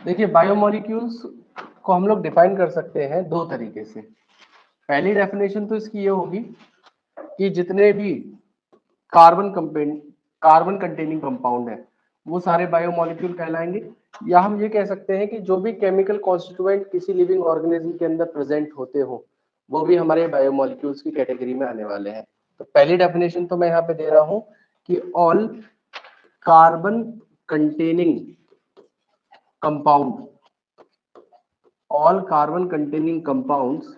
देखिए बायोमोलिक्यूल्स को हम लोग डिफाइन कर सकते हैं दो तरीके से। पहली डेफिनेशन तो इसकी ये होगी कि जितने भी कार्बन कंटेनिंग कंपाउंड है वो सारे बायोमोलिक्यूल कहलाएंगे, या हम ये कह सकते हैं कि जो भी केमिकल कॉन्स्टिट्यूएंट किसी लिविंग ऑर्गेनिज्म के अंदर प्रेजेंट होते हो वो भी हमारे बायोमोलिक्यूल्स की कैटेगरी में आने वाले हैं। तो पहली डेफिनेशन तो मैं यहाँ पे दे रहा हूँ कि all carbon containing compound, all carbon containing compounds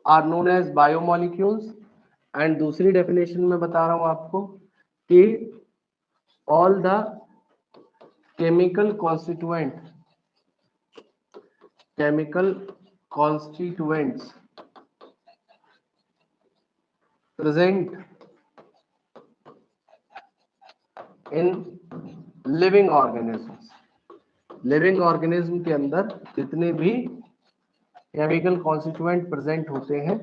are known as biomolecules। And दूसरी डेफिनेशन में बता रहा हूं आपको कि all the chemical constituents present in living organisms, living organism के अंदर जितने भी केमिकल कॉन्स्टिट्यूएंट प्रेजेंट होते हैं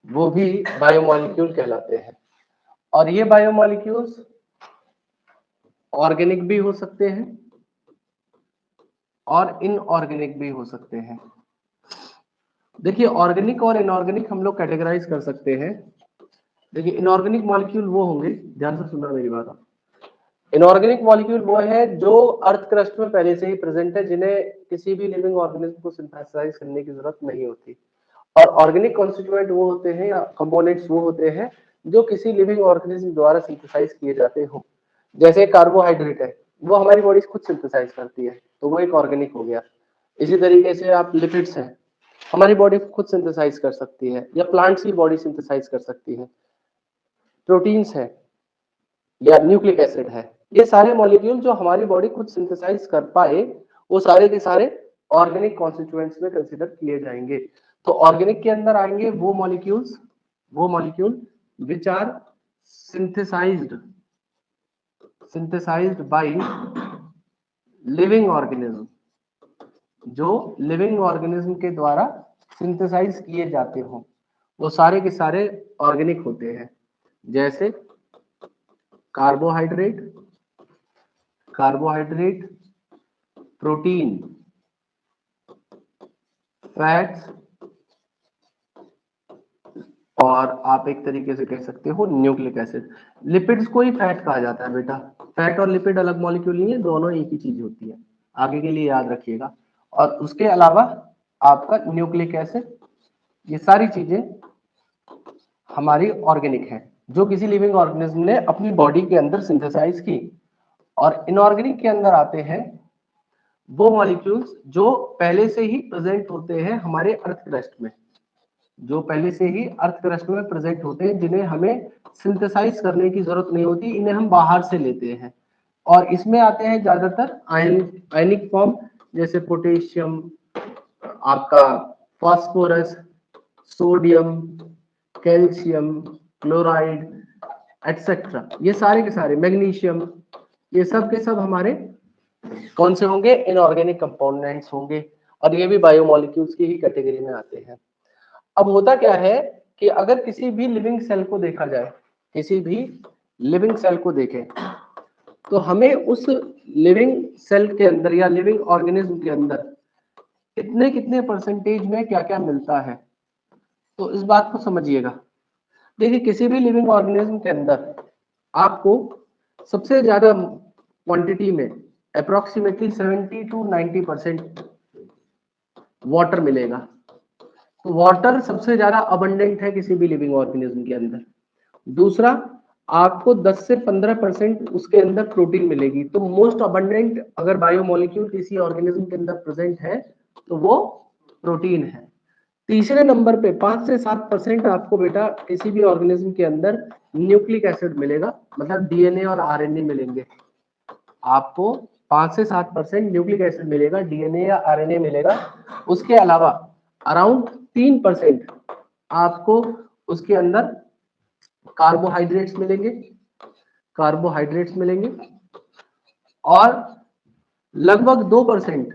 वो भी बायोमोलिक्यूल कहलाते हैं। और ये बायोमोलिक्यूल्स ऑर्गेनिक भी हो सकते हैं और इनऑर्गेनिक भी हो सकते हैं। देखिए ऑर्गेनिक और इनऑर्गेनिक हम लोग कैटेगराइज कर सकते हैं। देखिए इनऑर्गेनिक मॉलिक्यूल वो होंगे, ध्यान से सुनना मेरी बात। इनऑर्गेनिक मॉलिक्यूल वो है जो अर्थ क्रस्ट में पहले से ही प्रेजेंट है, जिन्हें किसी भी लिविंग ऑर्गेनिज्म को सिंथेसाइज करने की जरूरत नहीं होती। और ऑर्गेनिक कॉन्स्टिट्यूएंट वो होते हैं या कंपोनेंट्स वो होते हैं जो किसी लिविंग ऑर्गेनिज्म द्वारा सिंथेसाइज किए जाते हो। जैसे कार्बोहाइड्रेट है वो हमारी बॉडी खुद सिंथेसाइज करती है तो वो एक ऑर्गेनिक हो गया। इसी तरीके से आप लिपिड्स हैं, हमारी बॉडी खुद सिंथेसाइज कर सकती है या प्लांट्स की बॉडी सिंथेसाइज कर सकती है। प्रोटीन्स है या न्यूक्लिक एसिड है, ये सारे मॉलिक्यूल जो हमारी बॉडी खुद सिंथेसाइज कर पाए वो सारे के सारे ऑर्गेनिक कॉन्स्टिट्यूएंट्स में कंसीडर किए जाएंगे। तो ऑर्गेनिक के अंदर आएंगे वो molecule which are synthesized by living organism, जो लिविंग ऑर्गेनिज्म के द्वारा सिंथेसाइज किए जाते हो वो सारे के सारे ऑर्गेनिक होते हैं। जैसे कार्बोहाइड्रेट, प्रोटीन, फैट्स और आप एक तरीके से कह सकते हो न्यूक्लिक एसिड। लिपिड्स को ही फैट कहा जाता है बेटा। फैट और लिपिड अलग मॉलिक्यूल नहीं है, दोनों एक ही चीज होती है, आगे के लिए याद रखिएगा। और उसके अलावा आपका न्यूक्लिक एसिड, ये सारी चीजें हमारी ऑर्गेनिक है जो किसी लिविंग ऑर्गेनिज्म ने अपनी बॉडी के अंदर सिंथेसाइज की। और इनऑर्गेनिक के अंदर आते हैं वो मॉलिक्यूल्स जो पहले से ही प्रेजेंट होते हैं हमारे अर्थ क्रस्ट में, जो पहले से ही अर्थ क्रस्ट में प्रेजेंट होते हैं, जिन्हें हमें सिंथेसाइज करने की जरूरत नहीं होती, इन्हें हम बाहर से लेते हैं। और इसमें आते हैं ज्यादातर आयनिक फॉर्म, जैसे पोटेशियम, आपका phosphorus, sodium, calcium, chloride etcetera, ये सारे के सारे, मैग्नीशियम, ये सब के सब हमारे कौन से होंगे? इनऑर्गेनिक कंपोनेंट्स होंगे। और ये भी बायोमोलिक्यूल्स की ही कैटेगरी में आते हैं। अब होता क्या है कि अगर किसी भी लिविंग सेल को देखा जाए, किसी भी लिविंग सेल को देखें तो हमें उस लिविंग सेल के अंदर या लिविंग ऑर्गेनिज्म के अंदर कितने कितने परसेंटेज में क्या क्या मिलता है, तो इस बात को समझिएगा। देखिए किसी भी लिविंग ऑर्गेनिज्म के अंदर आपको सबसे ज्यादा क्वांटिटी में अप्रोक्सीमेटली 70 to 90% वाटर मिलेगा। तो वाटर सबसे ज्यादा अबंडेंट है किसी भी लिविंग ऑर्गेनिज्म के अंदर। दूसरा, आपको 10 से 15% उसके अंदर प्रोटीन मिलेगी। तो मोस्ट अबंडेंट अगर बायोमोलिक्यूल किसी ऑर्गेनिज्म के अंदर प्रेजेंट है तो वो प्रोटीन है। तीसरे नंबर पे 5 से 7% आपको बेटा किसी भी ऑर्गेनिज्म के अंदर न्यूक्लिक एसिड मिलेगा, मतलब डीएनए और आरएनए मिलेंगे। आपको 5 से 7% न्यूक्लिक एसिड मिलेगा, डीएनए या आरएनए मिलेगा। उसके अलावा अराउंड 3% आपको उसके अंदर कार्बोहाइड्रेट्स मिलेंगे और लगभग 2%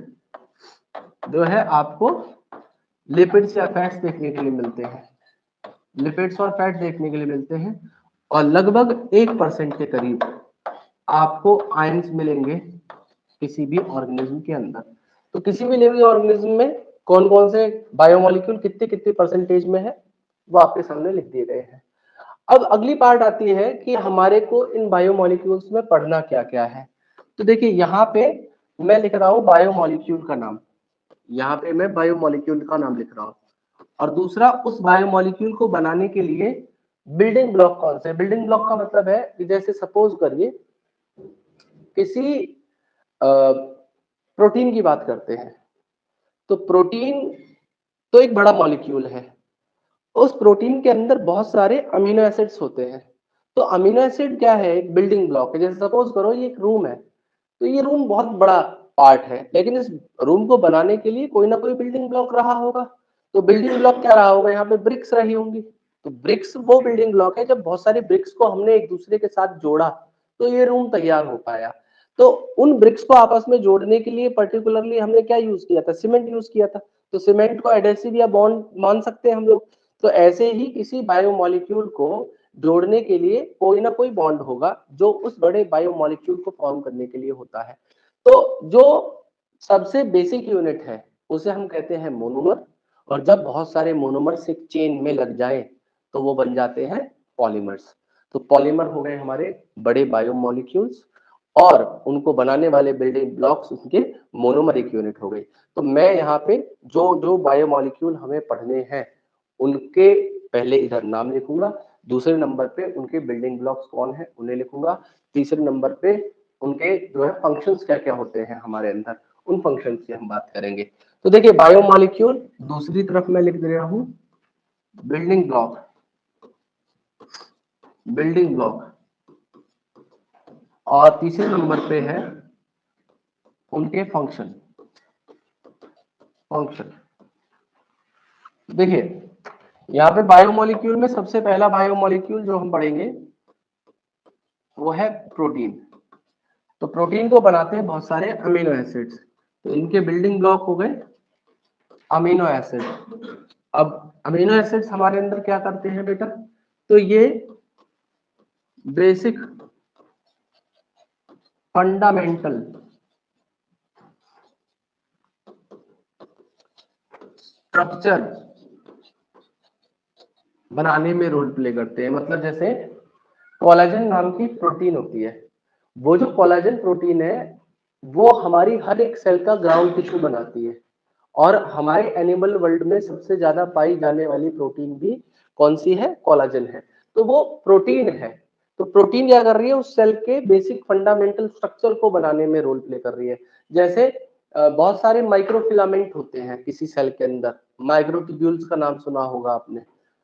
जो है आपको लिपिड्स या फैट्स देखने के लिए मिलते हैं, लिपिड्स और फैट देखने के लिए मिलते हैं। और लगभग 1% के करीब आपको आयंस मिलेंगे किसी भी ऑर्गेनिज्म के अंदर। तो किसी भी लिविंग ऑर्गेनिज्म में कौन कौन से बायोमोलिक्यूल कितने कितने परसेंटेज में है वो आपके सामने लिख दिए गए हैं। अब अगली पार्ट आती है कि हमारे को इन बायोमोलिक्यूल्स में पढ़ना क्या क्या है। तो देखिए यहाँ पे मैं लिख रहा हूँ बायोमोलिक्यूल का नाम, यहाँ पे मैं बायोमोलिक्यूल का नाम लिख रहा हूँ। और दूसरा, उस बायोमोलिक्यूल को बनाने के लिए बिल्डिंग ब्लॉक कौन से। बिल्डिंग ब्लॉक का मतलब है कि जैसे सपोज करिए किसी प्रोटीन की बात करते हैं, तो प्रोटीन तो एक बड़ा मॉलिक्यूल है, उस प्रोटीन के अंदर बहुत सारे अमीनो एसिड्स होते हैं। तो अमीनो एसिड क्या है, एक बिल्डिंग ब्लॉक है। जैसे सपोज करो ये एक रूम है, तो ये रूम बहुत बड़ा पार्ट है, लेकिन इस रूम को बनाने के लिए कोई ना कोई बिल्डिंग ब्लॉक रहा होगा। तो बिल्डिंग ब्लॉक क्या रहा होगा, यहाँ पे ब्रिक्स रही होंगी। तो ब्रिक्स वो बिल्डिंग ब्लॉक है, जब बहुत सारे ब्रिक्स को हमने एक दूसरे के साथ जोड़ा तो ये रूम तैयार हो पाया। तो उन ब्रिक्स को आपस में जोड़ने के लिए पर्टिकुलरली हमने क्या यूज किया था, सीमेंट यूज किया था। तो सीमेंट को एडेसिव या बॉन्ड मान सकते हैं हम लोग। तो ऐसे ही किसी बायोमोलिक्यूल को जोड़ने के लिए कोई ना कोई बॉन्ड होगा जो उस बड़े बायोमोलिक्यूल को फॉर्म करने के लिए होता है। तो जो सबसे बेसिक यूनिट है उसे हम कहते हैं मोनोमर। और जब बहुत सारे मोनोमर्स एक चेन में लग जाए तो वो बन जाते हैं पॉलीमर्स। तो पॉलीमर हो गए हमारे बड़े बायोमोलिक्यूल्स, और उनको बनाने वाले बिल्डिंग ब्लॉक्स उसके मोनोमरिक यूनिट हो गई। तो मैं यहाँ पे जो जो बायोमोलिक्यूल हमें पढ़ने हैं उनके पहले इधर नाम लिखूंगा, दूसरे नंबर पे उनके बिल्डिंग ब्लॉक्स कौन है उन्हें लिखूंगा, तीसरे नंबर पे उनके जो है फंक्शंस क्या क्या होते हैं हमारे अंदर, उन फंक्शंस की हम बात करेंगे। तो देखिए बायोमोलिक्यूल, दूसरी तरफ मैं लिख दे रहा हूं बिल्डिंग ब्लॉक, बिल्डिंग ब्लॉक, और तीसरे नंबर पे है उनके फंक्शन, फंक्शन। देखिए यहाँ पे बायोमोलिक्यूल में सबसे पहला बायोमोलिक्यूल जो हम पढ़ेंगे वो है प्रोटीन। तो प्रोटीन को बनाते हैं बहुत सारे अमीनो एसिड्स, तो इनके बिल्डिंग ब्लॉक हो गए अमीनो एसिड। अब अमीनो एसिड्स हमारे अंदर क्या करते हैं बेटा, तो ये बेसिक फंडामेंटल स्ट्रक्चर बनाने में रोल प्ले करते हैं। मतलब जैसे कोलाजन नाम की प्रोटीन होती है, वो जो कोलाजन प्रोटीन है वो हमारी हर एक सेल का ग्राउंड टिश्यू बनाती है। और हमारे एनिमल वर्ल्ड में सबसे ज्यादा पाई जाने वाली प्रोटीन भी कौन सी है, कोलाजन है। तो वो प्रोटीन है। तो प्रोटीन क्या कर रही है, उस सेल के बेसिक फंडामेंटल स्ट्रक्चर को बनाने में रोल प्ले कर रही है। जैसे बहुत सारे माइक्रोफिलामेंट होते हैं किसी सेल के अंदर, माइक्रोट्यूब्यूल्स का नाम सुना होगा आपने,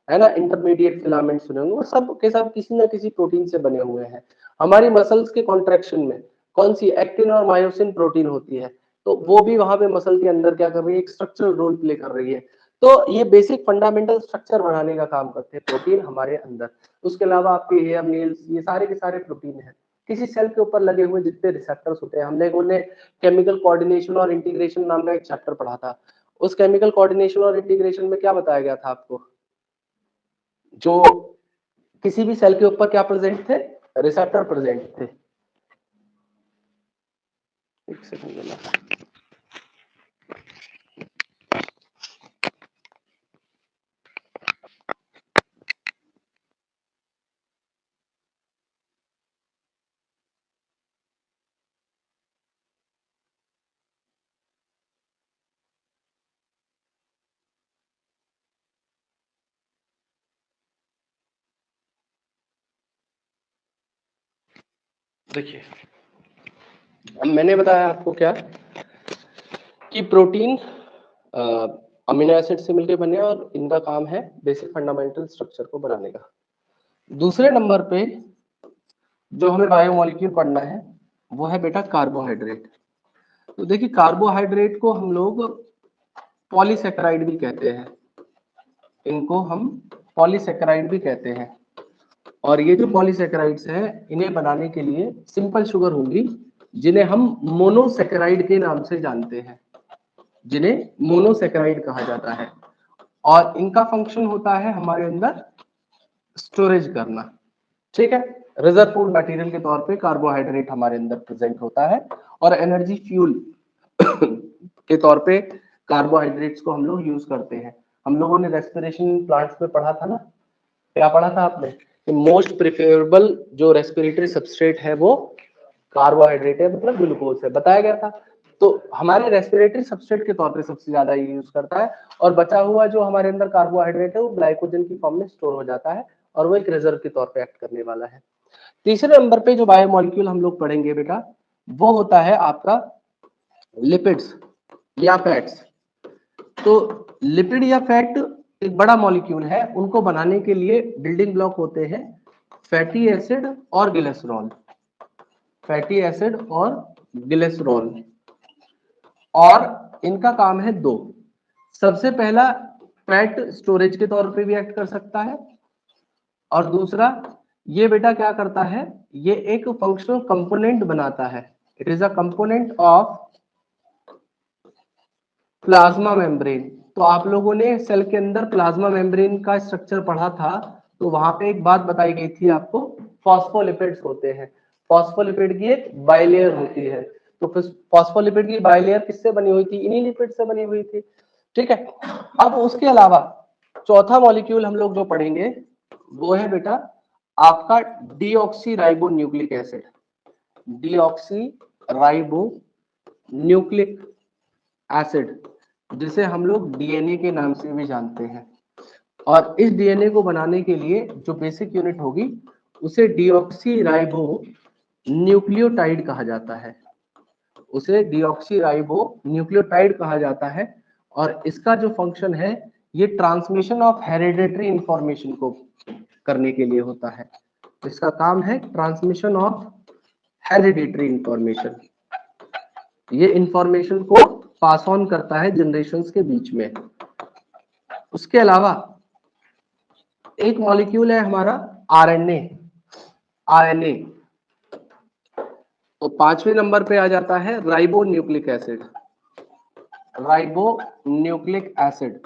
है ना, इंटरमीडिएट फिलामेंट सुने होंगे, वो सब के सब किसी ना किसी प्रोटीन से बने हुए हैं। हमारी मसल्स के कॉन्ट्रैक्शन में कौन सी, एक्टिन और मायोसिन प्रोटीन होती है, तो वो भी वहां पे मसल के अंदर क्या कर रही है, एक स्ट्रक्चरल रोल प्ले कर रही है। तो ये बेसिक फंडामेंटल स्ट्रक्चर बनाने का काम करते हैं प्रोटीन हमारे अंदर। उसके अलावा आपके हेयर नेल्स, ये सारे के सारे प्रोटीन है। किसी सेल के ऊपर लगे हुए जितने रिसेप्टर्स होते हैं, हमने उन्हें केमिकल कोऑर्डिनेशन और इंटीग्रेशन नाम का एक चैप्टर पढ़ा था। उस केमिकल कोऑर्डिनेशन और इंटीग्रेशन में क्या बताया गया था आपको, जो किसी भी सेल के ऊपर क्या प्रेजेंट थे, रिसेप्टर प्रेजेंट थे। एक सेकंड देना। देखिए मैंने बताया आपको क्या कि प्रोटीन अमीनो एसिड से मिलकर बने और इनका काम है बेसिक फंडामेंटल स्ट्रक्चर को बनाने का। दूसरे नंबर पे जो हमें बायोमोलिक्यूल पढ़ना है वो है बेटा कार्बोहाइड्रेट। तो देखिए कार्बोहाइड्रेट को हम लोग पॉलीसेकेराइड भी कहते हैं, इनको हम पॉलीसेकेराइड भी कहते हैं। और ये जो पॉलीसेकेराइड्स हैं इन्हें बनाने के लिए सिंपल शुगर होंगी, जिन्हें हम मोनोसेकेराइड के नाम से जानते हैं, जिन्हें मोनोसेकेराइड कहा जाता है। और इनका फंक्शन होता है हमारे अंदर स्टोरेज करना, ठीक है। रिजर्व फूड मटेरियल के तौर पे कार्बोहाइड्रेट हमारे अंदर प्रेजेंट होता है, और एनर्जी फ्यूल के तौर पे कार्बोहाइड्रेट्स को हम लोग यूज करते हैं। हम लोगों ने रेस्पिरेशन प्लांट्स में पढ़ा था ना, क्या पढ़ा था आपने कि मोस्ट प्रिफरेबल जो रेस्पिरेटरी सबस्ट्रेट है वो कार्बोहाइड्रेट है, मतलब ग्लूकोज है, बताया गया था। तो हमारे रेस्पिरेटरी सबस्ट्रेट के तौर पे सबसे ज्यादा ये यूज करता है, और बचा हुआ जो हमारे अंदर कार्बोहाइड्रेट है वो ग्लाइकोजन की फॉर्म में स्टोर हो जाता है, और वो एक रिजर्व के तौर पे एक्ट करने वाला है। तीसरे नंबर पे जो बायोमोलिक्यूल हम लोग पढ़ेंगे बेटा, वो होता है आपका लिपिड्स या फैट्स। तो लिपिड या फैट एक बड़ा मॉलिक्यूल है, उनको बनाने के लिए बिल्डिंग ब्लॉक होते हैं फैटी एसिड और ग्लिसरॉल, फैटी एसिड और ग्लिसरॉल, और इनका काम है दो। सबसे पहला, फैट स्टोरेज के तौर पे भी एक्ट कर सकता है, और दूसरा ये बेटा क्या करता है, ये एक फंक्शनल कंपोनेंट बनाता है। It is a component of plasma membrane. तो आप लोगों ने सेल के अंदर प्लाज्मा मेम्ब्रेन का स्ट्रक्चर पढ़ा था, तो वहां पे एक बात बताई गई थी आपको, फॉस्फोलिपिड्स होते हैं। फॉस्फोलिपिड की एक बाइलेयर होती है, तो फॉस्फोलिपिड की बाइलेयर किससे बनी हुई थी, इन्हीं लिपिड से बनी हुई थी। ठीक है, अब उसके अलावा चौथा मॉलिक्यूल हम लोग जो पढ़ेंगे वो है बेटा आपका deoxy ribo nucleic acid, deoxy ribo nucleic acid, जिसे हम लोग डीएनए के नाम से भी जानते हैं। और इस डीएनए को बनाने के लिए जो बेसिक यूनिट होगी उसे डीऑक्सी राइबो न्यूक्लियोटाइड कहा जाता है, उसे डीऑक्सी राइबो न्यूक्लियोटाइड कहा जाता है। और इसका जो फंक्शन है ये ट्रांसमिशन ऑफ हेरिडेटरी इंफॉर्मेशन को करने के लिए होता है। इसका काम है ट्रांसमिशन ऑफ हेरिडेटरी इंफॉर्मेशन, ये इंफॉर्मेशन को पास ऑन करता है जनरेशंस के बीच में। उसके अलावा एक मॉलिक्यूल है हमारा आरएनए, आरएनए। तो पांचवें नंबर पे आ जाता है ribo nucleic acid, ribo nucleic acid,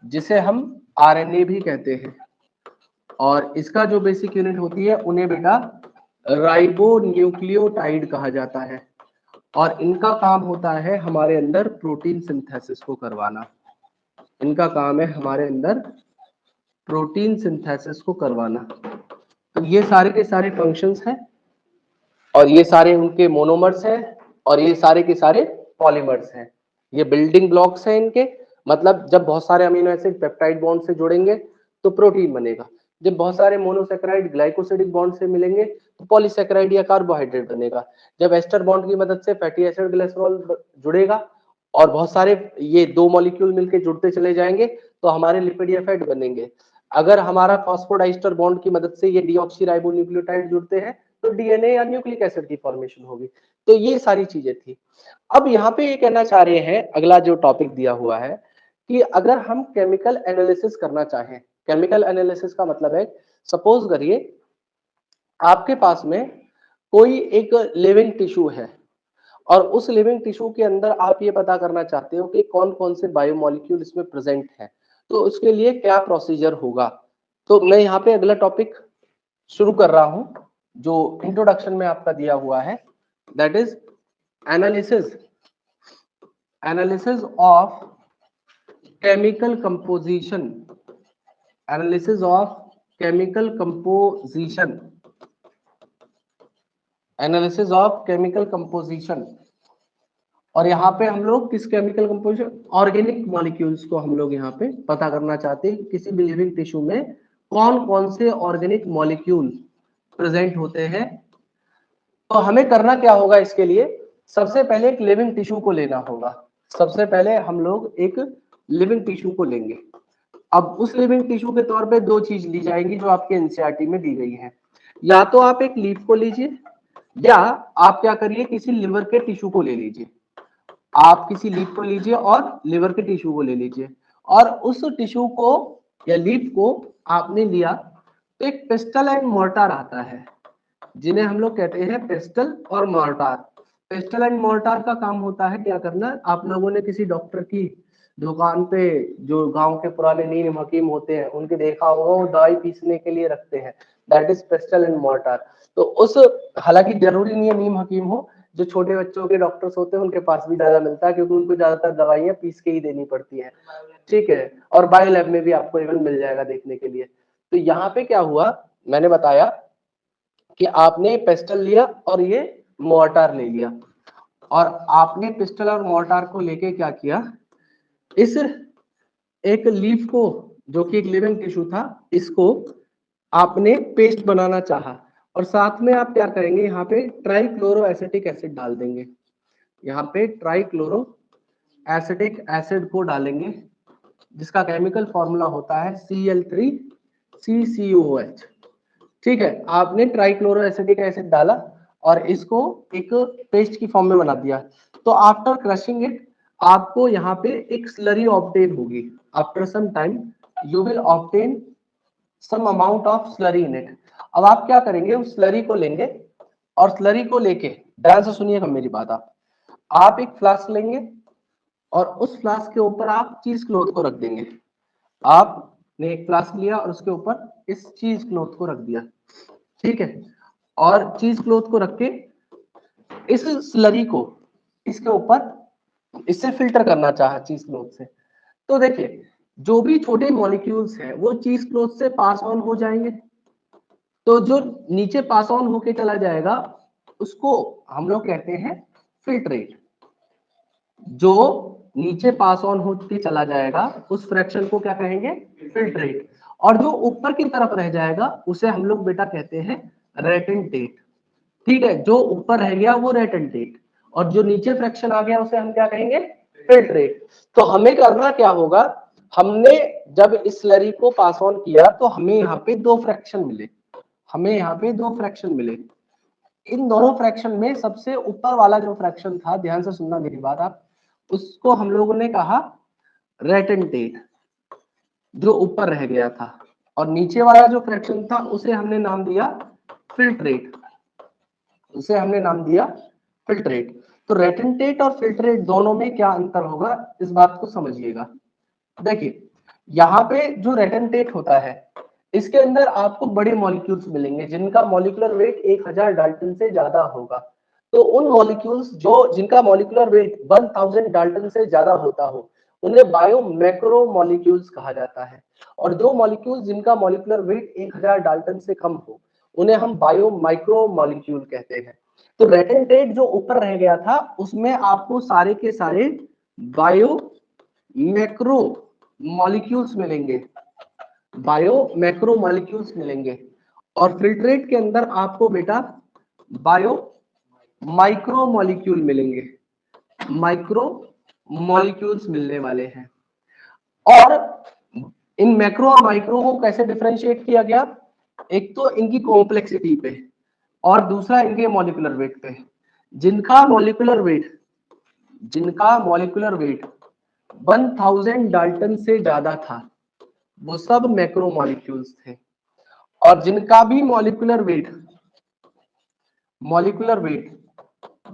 जिसे हम आरएनए भी कहते हैं। और इसका जो बेसिक यूनिट होती है उन्हें बेटा राइबो न्यूक्लियोटाइड कहा जाता है, और इनका काम होता है हमारे अंदर प्रोटीन सिंथेसिस को करवाना। इनका काम है हमारे अंदर प्रोटीन सिंथेसिस को करवाना। तो ये सारे के सारे फंक्शंस हैं, और ये सारे उनके मोनोमर्स हैं, और ये सारे के सारे पॉलीमर्स हैं। ये बिल्डिंग ब्लॉक्स हैं इनके, मतलब जब बहुत सारे अमीनो एसिड पेप्टाइड बॉन्ड से जुड़ेंगे तो प्रोटीन बनेगा, जब बहुत सारे मोनोसेक्राइड ग्लाइकोसिडिक बॉन्ड से मिलेंगे तो पॉलीसेक्राइड या कार्बोहाइड्रेट बनेगा, जब एस्टर बॉन्ड की मदद से फैटी एसिड ग्लिसरॉल जुड़ेगा और बहुत सारे ये दो मॉलिक्यूल मिलकर जुड़ते चले जाएंगे तो हमारे लिपिड या फैट बनेंगे। अगर हमारा फॉस्फोडाइस्टर बॉन्ड की मदद से ये डीऑक्सीराइबोन्यूक्लियोटाइड जुड़ते हैं तो डीएनए या न्यूक्लिक एसिड की फॉर्मेशन होगी। तो ये सारी चीजें थी। अब यहाँ पे ये कहना चाह रहे हैं, अगला जो टॉपिक दिया हुआ है कि अगर हम केमिकल एनालिसिस करना चाहें, केमिकल एनालिसिस का मतलब है सपोज करिए आपके पास में कोई एक लिविंग टिश्यू है, और उस लिविंग टिश्यू के अंदर आप ये पता करना चाहते हो कि कौन कौन से बायोमोलिक्यूल इसमें प्रेजेंट है, तो उसके लिए क्या प्रोसीजर होगा। तो मैं यहाँ पे अगला टॉपिक शुरू कर रहा हूं जो इंट्रोडक्शन में आपका दिया हुआ है, that is analysis, analysis of chemical composition, analysis of chemical composition, analysis of chemical composition. और यहाँ पे हम लोग किस केमिकल कंपोजिशन, ऑर्गेनिक मॉलिक्यूल्स को हम लोग यहाँ पे पता करना चाहते हैं किसी भी लिविंग टिश्यू में कौन कौन से ऑर्गेनिक मॉलिक्यूल प्रेजेंट होते हैं। तो हमें करना क्या होगा इसके लिए, सबसे पहले एक लिविंग टिश्यू को लेना होगा। सबसे पहले हम लोग एक लिविंग टिश्यू को लेंगे। अब उस लिविंग टिश्यू के तौर पे दो चीज ली जाएंगी जो आपके एनसीईआरटी में दी गई है, या तो आप एक लीफ को लीजिए, या आप क्या करिए किसी लिवर के टिश्यू को ले लीजिए। आप किसी लीफ को लीजिए और लिवर के टिश्यू को ले लीजिए, और उस टिश्यू को या लीफ को आपने लिया तो एक पेस्टल एंड मोर्टार आता है, जिन्हें हम लोग कहते हैं पेस्टल और मोर्टार। पेस्टल एंड मोर्टार का काम होता है क्या करना, आप लोगों ने किसी डॉक्टर की दुकान पे जो गांव के पुराने नीम हकीम होते हैं उनके देखा होगा, वो दवाई पीसने के लिए रखते हैं, that is pastel and mortar. तो उस, हालांकि जरूरी नहीं है नीम हकीम हो, जो छोटे बच्चों के डॉक्टर्स होते हैं उनके पास भी ज्यादा मिलता है, क्योंकि उनको ज्यादातर दवाइयां पीस के ही देनी पड़ती है, ठीक है। और बायो लैब में भी आपको इवन मिल जाएगा देखने के लिए। तो यहाँ पे क्या हुआ, मैंने बताया कि आपने पेस्टल लिया और ये मोर्टार ले लिया, और आपने पिस्टल और मोर्टार को लेके क्या किया, इस एक लीफ को, जो कि एक लिविंग टिश्यू था, इसको आपने पेस्ट बनाना चाहा, और साथ में आप क्या करेंगे, यहाँ पे ट्राइक्लोरो एसिटिक एसिड डाल देंगे। यहाँ पे ट्राइक्लोरो एसिटिक एसिड को डालेंगे, जिसका केमिकल फॉर्मूला होता है Cl3CCOH। ठीक है, आपने ट्राइक्लोरो एसिटिक एसिड डाला और इसको एक पेस्ट की फॉर्म में बना दिया। तो आफ्टर क्रशिंग इट, आपको यहाँ पे एक स्लरी ऑब्टेन होगी। After some time you will obtain some amount of slurry in it. अब आप क्या करेंगे, उस स्लरी को लेंगे, और स्लरी को लेके, ध्यान से सुनिएगा मेरी बात, आप एक फ्लास्क लेंगे और उस फ्लास्क के ऊपर आप चीज क्लॉथ को रख देंगे। आपने एक फ्लास्क लिया और उसके ऊपर इस चीज क्लॉथ को रख दिया, ठीक है, और चीज क्लॉथ को रख के इस स्लरी को इसके ऊपर, इससे फिल्टर करना चाहा चीज क्लॉथ से। तो देखिए, जो भी छोटे मॉलिक्यूल्स हैं वो चीज क्लॉथ से पास ऑन हो जाएंगे। तो जो नीचे पास ऑन होके चला जाएगा उसको हम लोग कहते हैं फिल्ट्रेट। जो नीचे पास ऑन होके चला जाएगा उस फ्रैक्शन को क्या कहेंगे, फिल्ट्रेट। और जो ऊपर की तरफ रह जाएगा उसे हम लोग बेटा कहते हैं रेटेंटेट। ठीक है, जो ऊपर रह गया वो रेटेंटेट, और जो नीचे फ्रैक्शन आ गया उसे हम क्या कहेंगे, फिल्ट्रेट। तो हमें करना क्या होगा, हमने जब इस स्लरी को पास ऑन किया तो हमें यहाँ पे दो फ्रैक्शन मिले, हमें यहाँ पे दो फ्रैक्शन मिले। इन दोनों फ्रैक्शन में सबसे ऊपर वाला जो फ्रैक्शन था, ध्यान से सुनना मेरी बात आप, उसको हम लोगों ने कहा रेटेंटेट, जो ऊपर रह गया था, और नीचे वाला जो फ्रैक्शन था उसे हमने नाम दिया फिल्ट्रेट, उसे हमने नाम दिया फिल्ट्रेट। तो रेटेंटेट और फिल्ट्रेट दोनों में क्या अंतर होगा, इस बात को समझिएगा। देखिए, यहाँ पे जो रेटेंटेट होता है इसके अंदर आपको बड़े मॉलिक्यूल्स मिलेंगे जिनका मॉलिक्यूलर वेट 1000 डाल्टन से ज्यादा होगा। तो उन मॉलिक्यूल्स जो जिनका मॉलिक्यूलर वेट 1000 डाल्टन से ज्यादा होता हो उन्हें बायो मैक्रो मॉलिक्यूल्स कहा जाता है, और जो मॉलिक्यूल्स जिनका मॉलिक्यूलर वेट 1000 डाल्टन से कम हो उन्हें हम बायो माइक्रो मॉलिक्यूल कहते हैं। तो रेटेंटेट जो ऊपर रह गया था उसमें आपको सारे के सारे बायो मैक्रो मॉलिक्यूल्स मिलेंगे, बायो मैक्रो मॉलिक्यूल्स मिलेंगे, और फिल्ट्रेट के अंदर आपको बेटा बायो माइक्रो मॉलिक्यूल मिलेंगे, माइक्रो मॉलिक्यूल्स मिलने वाले हैं। और इन मैक्रो और माइक्रो को कैसे डिफरेंशिएट किया गया, एक तो इनकी कॉम्प्लेक्सिटी पे और दूसरा इनके मॉलिक्यूलर वेट पे। जिनका मॉलिक्यूलर वेट, जिनका मॉलिक्यूलर वेट 1000 डाल्टन से ज्यादा था वो सब मैक्रो मॉलिक्यूल्स थे, और जिनका भी मॉलिक्यूलर वेट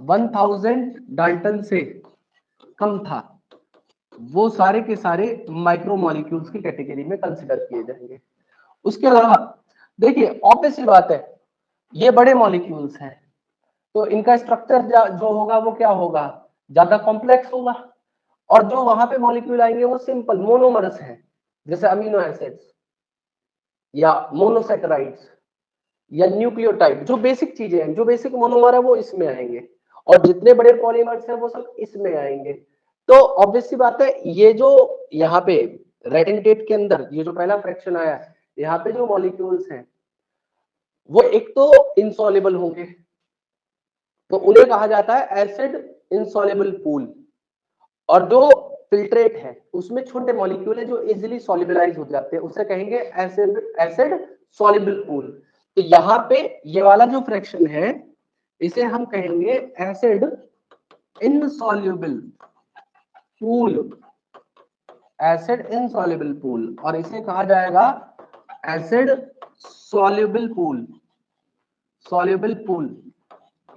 1000 डाल्टन से कम था वो सारे के सारे माइक्रो मॉलिक्यूल्स की कैटेगरी में कंसिडर किए जाएंगे। उसके अलावा देखिए, ऑब्वियस सी बात है, ये बड़े मॉलिक्यूल्स हैं तो इनका स्ट्रक्चर जो होगा वो क्या होगा, ज्यादा कॉम्प्लेक्स होगा, और जो वहां पे मॉलिक्यूल आएंगे वो सिंपल मोनोमर्स हैं, जैसे अमीनो एसिड्स या मोनोसैकेराइड्स या न्यूक्लियोटाइड, जो बेसिक चीजें हैं, जो बेसिक मोनोमर है वो इसमें आएंगे, और जितने बड़े पॉलीमर्स हैं वो सब इसमें आएंगे। तो ऑब्वियस सी बात है, ये जो यहाँ पे रेटेंटेट के अंदर ये जो पहला फ्रैक्शन आया है, यहाँ पे जो मॉलिक्यूल्स हैं वो एक तो इनसॉल्युबल होंगे, तो उन्हें कहा जाता है एसिड इनसॉल्युबल पूल, और जो फिल्ट्रेट है उसमें छोटे मॉलिक्यूल है जो इजीली सॉल्युबलाइज हो जाते हैं, उसे कहेंगे एसिड एसिड सॉल्युबल पूल। तो यहाँ पे ये वाला जो फ्रैक्शन है इसे हम कहेंगे acid insoluble pool, acid insoluble pool, और इसे कहा जाएगा acid soluble pool, soluble pool.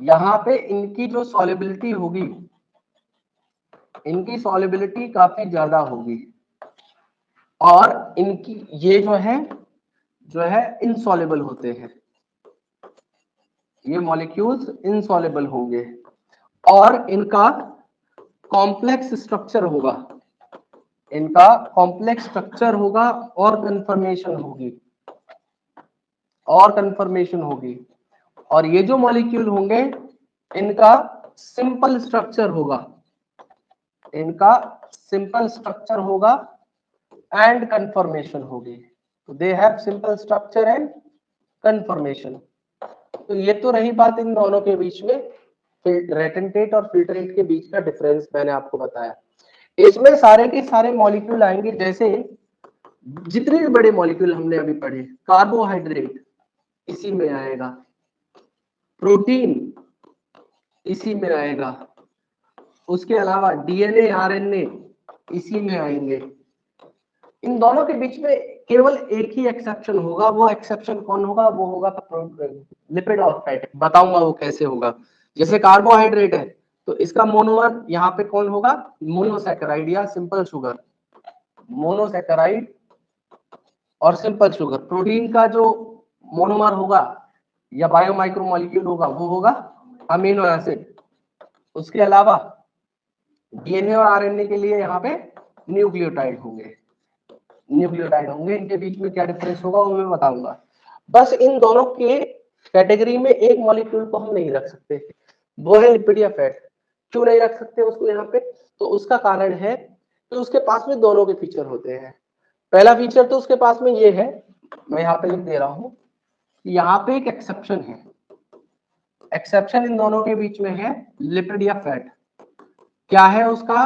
यहाँ पे इनकी जो सॉल्युबिलिटी होगी, इनकी सॉल्युबिलिटी काफी ज्यादा होगी, और इनकी ये जो है जो है इनसॉल्युबल होते हैं, ये मॉलिक्यूल्स इनसॉल्युबल होंगे और इनका कॉम्प्लेक्स स्ट्रक्चर होगा, इनका कॉम्प्लेक्स स्ट्रक्चर होगा और कन्फर्मेशन होगी, और कन्फर्मेशन होगी। और ये जो मॉलिक्यूल होंगे इनका सिंपल स्ट्रक्चर होगा, इनका सिंपल स्ट्रक्चर होगा एंड कन्फर्मेशन होगी। तो they have simple structure and conformation. तो ये तो रही बात इन दोनों के बीच में, रेटेंटेट और फिल्ट्रेट के बीच का डिफरेंस मैंने आपको बताया। इसमें सारे के सारे मॉलिक्यूल आएंगे, जैसे जितने भी बड़े मॉलिक्यूल हमने अभी पढ़े, कार्बोहाइड्रेट इसी में आएगा, प्रोटीन इसी में आएगा, उसके अलावा डीएनए आरएनए इसी में आएंगे। इन दोनों के बीच में केवल एक ही एक्सेप्शन होगा, वो एक्सेप्शन कौन होगा? वो होगा लिपिड और फैट। बताऊंगा वो कैसे होगा। जैसे कार्बोहाइड्रेट है तो इसका मोनोमर यहाँ पे कौन होगा? मोनोसैकेराइड या सिंपल शुगर, मोनोसैकेराइड और सिंपल शुगर। प्रोटीन का जो मोनोमर होगा या बायोमाइक्रोमोलिक्यूल होगा वो होगा अमीनो एसिड। उसके अलावा डीएनए और आरएनए के लिए यहाँ पे न्यूक्लियोटाइड होंगे, न्यूक्लियोटाइड होंगे। इनके बीच में क्या डिफरेंस होगा वो मैं बताऊंगा। बस इन दोनों के कैटेगरी में एक मॉलिक्यूल को हम नहीं रख सकते, वो है लिपिड या फैट। क्यों नहीं रख सकते उसको यहाँ पे? तो उसका कारण है कि उसके पास में दोनों के फीचर होते हैं। पहला फीचर तो उसके पास में ये है, मैं यहाँ पे लिख दे रहा हूँ, यहाँ पे एक एक्सेप्शन है, एक्सेप्शन इन दोनों के बीच में है लिपिड या फैट। क्या है उसका?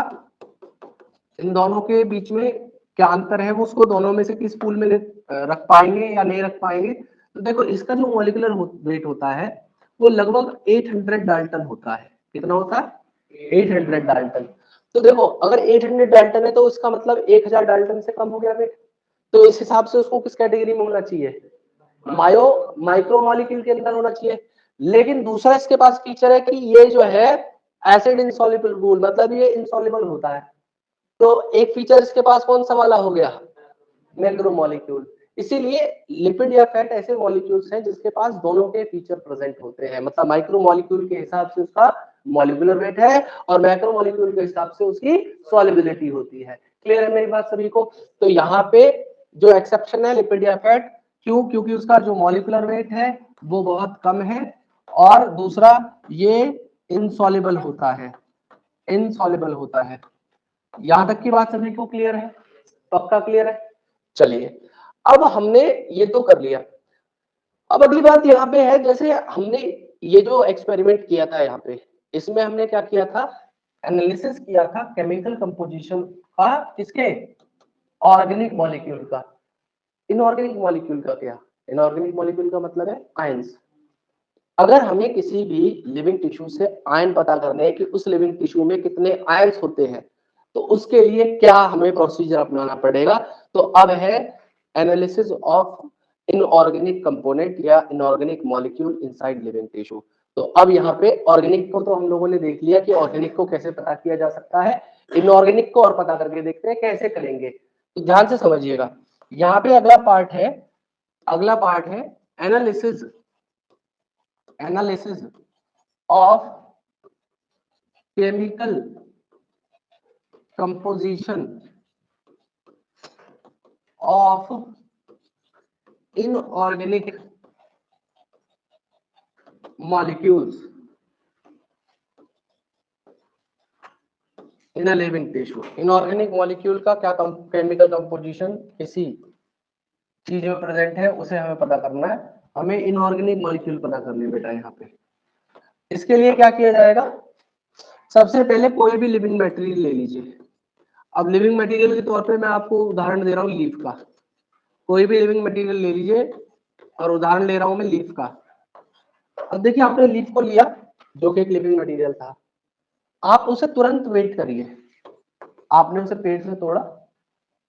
इन दोनों के बीच में क्या अंतर है, वो उसको दोनों में से किस पूल में रख पाएंगे या नहीं रख पाएंगे। तो देखो इसका जो मॉलिक्यूलर वेट होता है वो लगभग 800 डाल्टन होता है। कितना होता है? 800 डाल्टन। तो देखो अगर 800 डाल्टन है तो उसका मतलब 1000 डाल्टन से कम हो गया वेट। तो इस हिसाब से उसको किस कैटेगरी में होना चाहिए? माइक्रोमोलिक्यूल के अंदर होना चाहिए। लेकिन दूसरा इसके पास फीचर है कि ये जो है एसिड इनसॉल्युबल रूल, मतलब ये इनसॉल्युबल होता है। तो एक फीचर इसके पास कौन सा वाला हो गया? मैक्रोमोलिक्यूल। इसीलिए लिपिड या फैट ऐसे मॉलिक्यूल्स हैं जिसके पास दोनों के फीचर प्रेजेंट होते हैं। मतलब माइक्रोमोलिक्यूल के हिसाब से उसका मॉलिक्यूलर वेट है और मैक्रोमोलिक्यूल के हिसाब से उसकी सॉल्युबिलिटी होती है। क्लियर है मेरी बात सभी को? तो यहाँ पे जो एक्सेप्शन है लिपिड या फैट, क्यों? क्योंकि उसका जो मॉलिक्यूलर वेट है वो बहुत कम है और दूसरा ये इनसॉल्युबल होता है, इनसॉल्युबल होता है। यहां तक की बात सभी को क्लियर है? पक्का क्लियर है? चलिए अब हमने ये तो कर लिया। अब अगली बात यहाँ पे है, जैसे हमने ये जो एक्सपेरिमेंट किया था यहाँ पे, इसमें हमने क्या किया था? एनालिसिस किया था केमिकल कंपोजिशन का, किसके? ऑर्गेनिक मॉलिक्यूल का। इनऑर्गेनिक मॉलिक्यूल का क्या? इनऑर्गेनिक मॉलिक्यूल का मतलब है आयंस। अगर हमें किसी भी लिविंग टिश्यू से आयन पता करने हैं कि उस लिविंग टिश्यू में कितने आयंस होते हैं, तो उसके लिए क्या हमें प्रोसीजर अपनाना पड़ेगा? तो अब है एनालिसिस ऑफ इनऑर्गेनिक कंपोनेंट या inorganic molecule inside living tissue. तो अब यहाँ पे ऑर्गेनिक को तो हम लोगों ने देख लिया कि ऑर्गेनिक को कैसे पता किया जा सकता है, इनऑर्गेनिक को और पता करके देखते हैं कैसे करेंगे। तो ध्यान से समझिएगा। यहाँ पे अगला पार्ट है, अगला पार्ट है analysis, analysis of chemical composition of inorganic molecules in a living tissue. Inorganic molecule का क्या केमिकल कंपोजिशन किसी चीज में प्रेजेंट है उसे हमें पता करना है। हमें इनऑर्गेनिक मॉलिक्यूल पता करनी बेटा यहाँ पे। इसके लिए क्या किया जाएगा? सबसे पहले कोई भी लिविंग मटेरियल ले लीजिए। अब लिविंग मटेरियल के तौर पे मैं आपको उदाहरण दे रहा हूँ लीफ का। कोई भी लिविंग मटेरियल ले लीजिए और उदाहरण ले रहा हूं मैं लीफ का। अब देखिए आपने लीफ को लिया जो कि एक लिविंग मटेरियल था, आप उसे तुरंत वेट करिए। आपने उसे पेड़ से तोड़ा